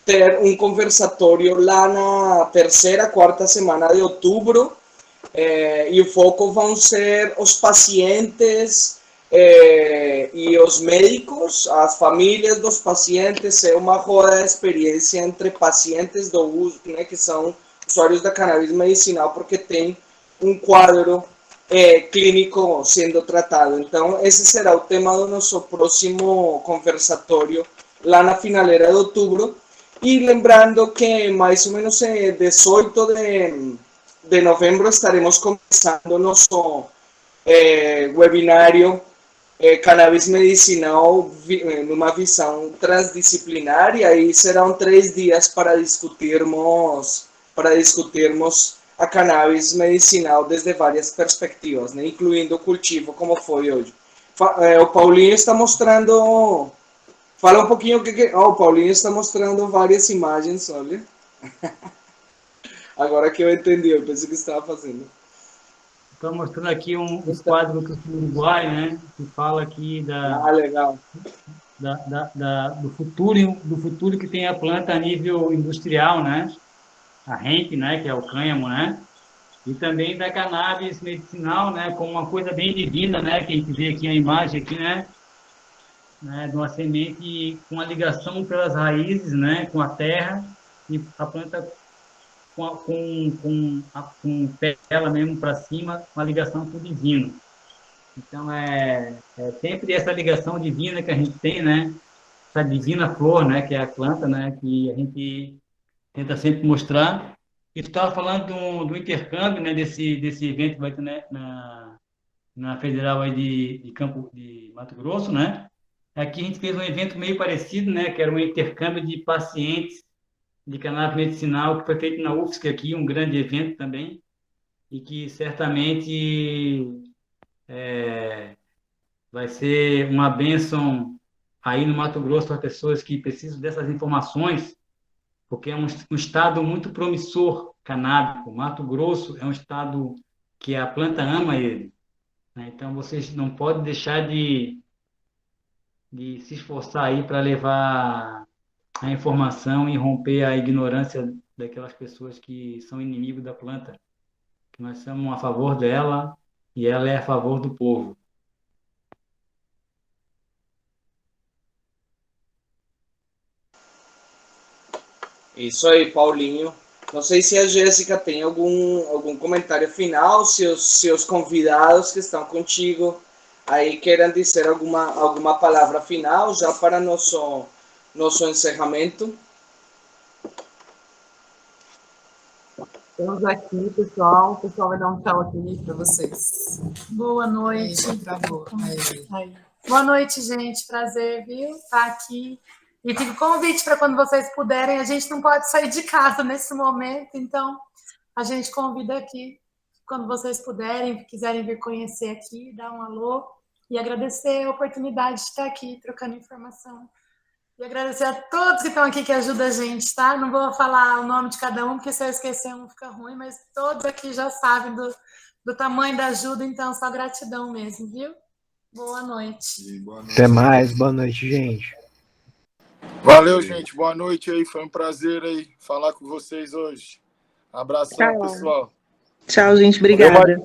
ter um conversatório lá na terceira, quarta semana de outubro, e o foco vão ser os pacientes e os médicos, as famílias dos pacientes. É uma roda de experiência entre pacientes do uso, né, que são usuários da cannabis medicinal, porque tem um quadro clínico sendo tratado. Então, esse será o tema do nosso próximo conversatório lá na finaleira de outubro. E lembrando que mais ou menos 18 de novembro estaremos começando nosso webinário Cannabis Medicinal numa visão transdisciplinar, e aí serão 3 dias para discutirmos a cannabis medicinal desde várias perspectivas, né, incluindo o cultivo, como foi hoje. O Paulinho está mostrando... Fala um pouquinho o que... o Paulinho está mostrando várias imagens, olha. Agora que eu entendi, eu pensei que estava fazendo. Estou mostrando aqui um quadro do Uruguai, né, que fala aqui legal. Do futuro que tem a planta a nível industrial, né, a hemp, né, que é o cânhamo, né, e também da cannabis medicinal, né, como uma coisa bem divina, né, que a gente vê aqui a imagem aqui, né, de uma semente com a ligação pelas raízes, né, com a terra, e a planta com ela mesmo para cima, uma ligação com o divino. Então, é sempre essa ligação divina que a gente tem, né, essa divina flor, né, que é a planta, né, que a gente tenta sempre mostrar. E tu estava falando do intercâmbio, né, desse evento que vai ter, né, na Federal aí de Mato Grosso, né? Aqui a gente fez um evento meio parecido, né, que era um intercâmbio de pacientes de cannabis medicinal, que foi feito na UFSC aqui, um grande evento também, e que certamente vai ser uma bênção aí no Mato Grosso para pessoas que precisam dessas informações, porque é um estado muito promissor canábico. Mato Grosso é um estado que a planta ama ele, né? Então, vocês não podem deixar de se esforçar aí para levar a informação e romper a ignorância daquelas pessoas que são inimigos da planta. Nós somos a favor dela e ela é a favor do povo. Isso aí, Paulinho. Não sei se a Jéssica tem algum comentário final, se os convidados que estão contigo aí querem dizer alguma palavra final já para nosso encerramento. Estamos aqui, pessoal. O pessoal vai dar um tchau aqui para vocês. Boa noite. Aí, travou. Aí. Boa noite, gente. Prazer, viu? Estar aqui. E fica o convite para quando vocês puderem. A gente não pode sair de casa nesse momento, então a gente convida aqui. Quando vocês puderem, quiserem vir conhecer aqui, dar um alô. E agradecer a oportunidade de estar aqui trocando informação. E agradecer a todos que estão aqui que ajudam a gente, tá? Não vou falar o nome de cada um, porque se eu esquecer um fica ruim, mas todos aqui já sabem do tamanho da ajuda, então só gratidão mesmo, viu? Boa noite. Até mais, boa noite, gente. Valeu, gente. Boa noite aí. Foi um prazer aí falar com vocês hoje. Abração, pessoal. Tchau, gente. Obrigada.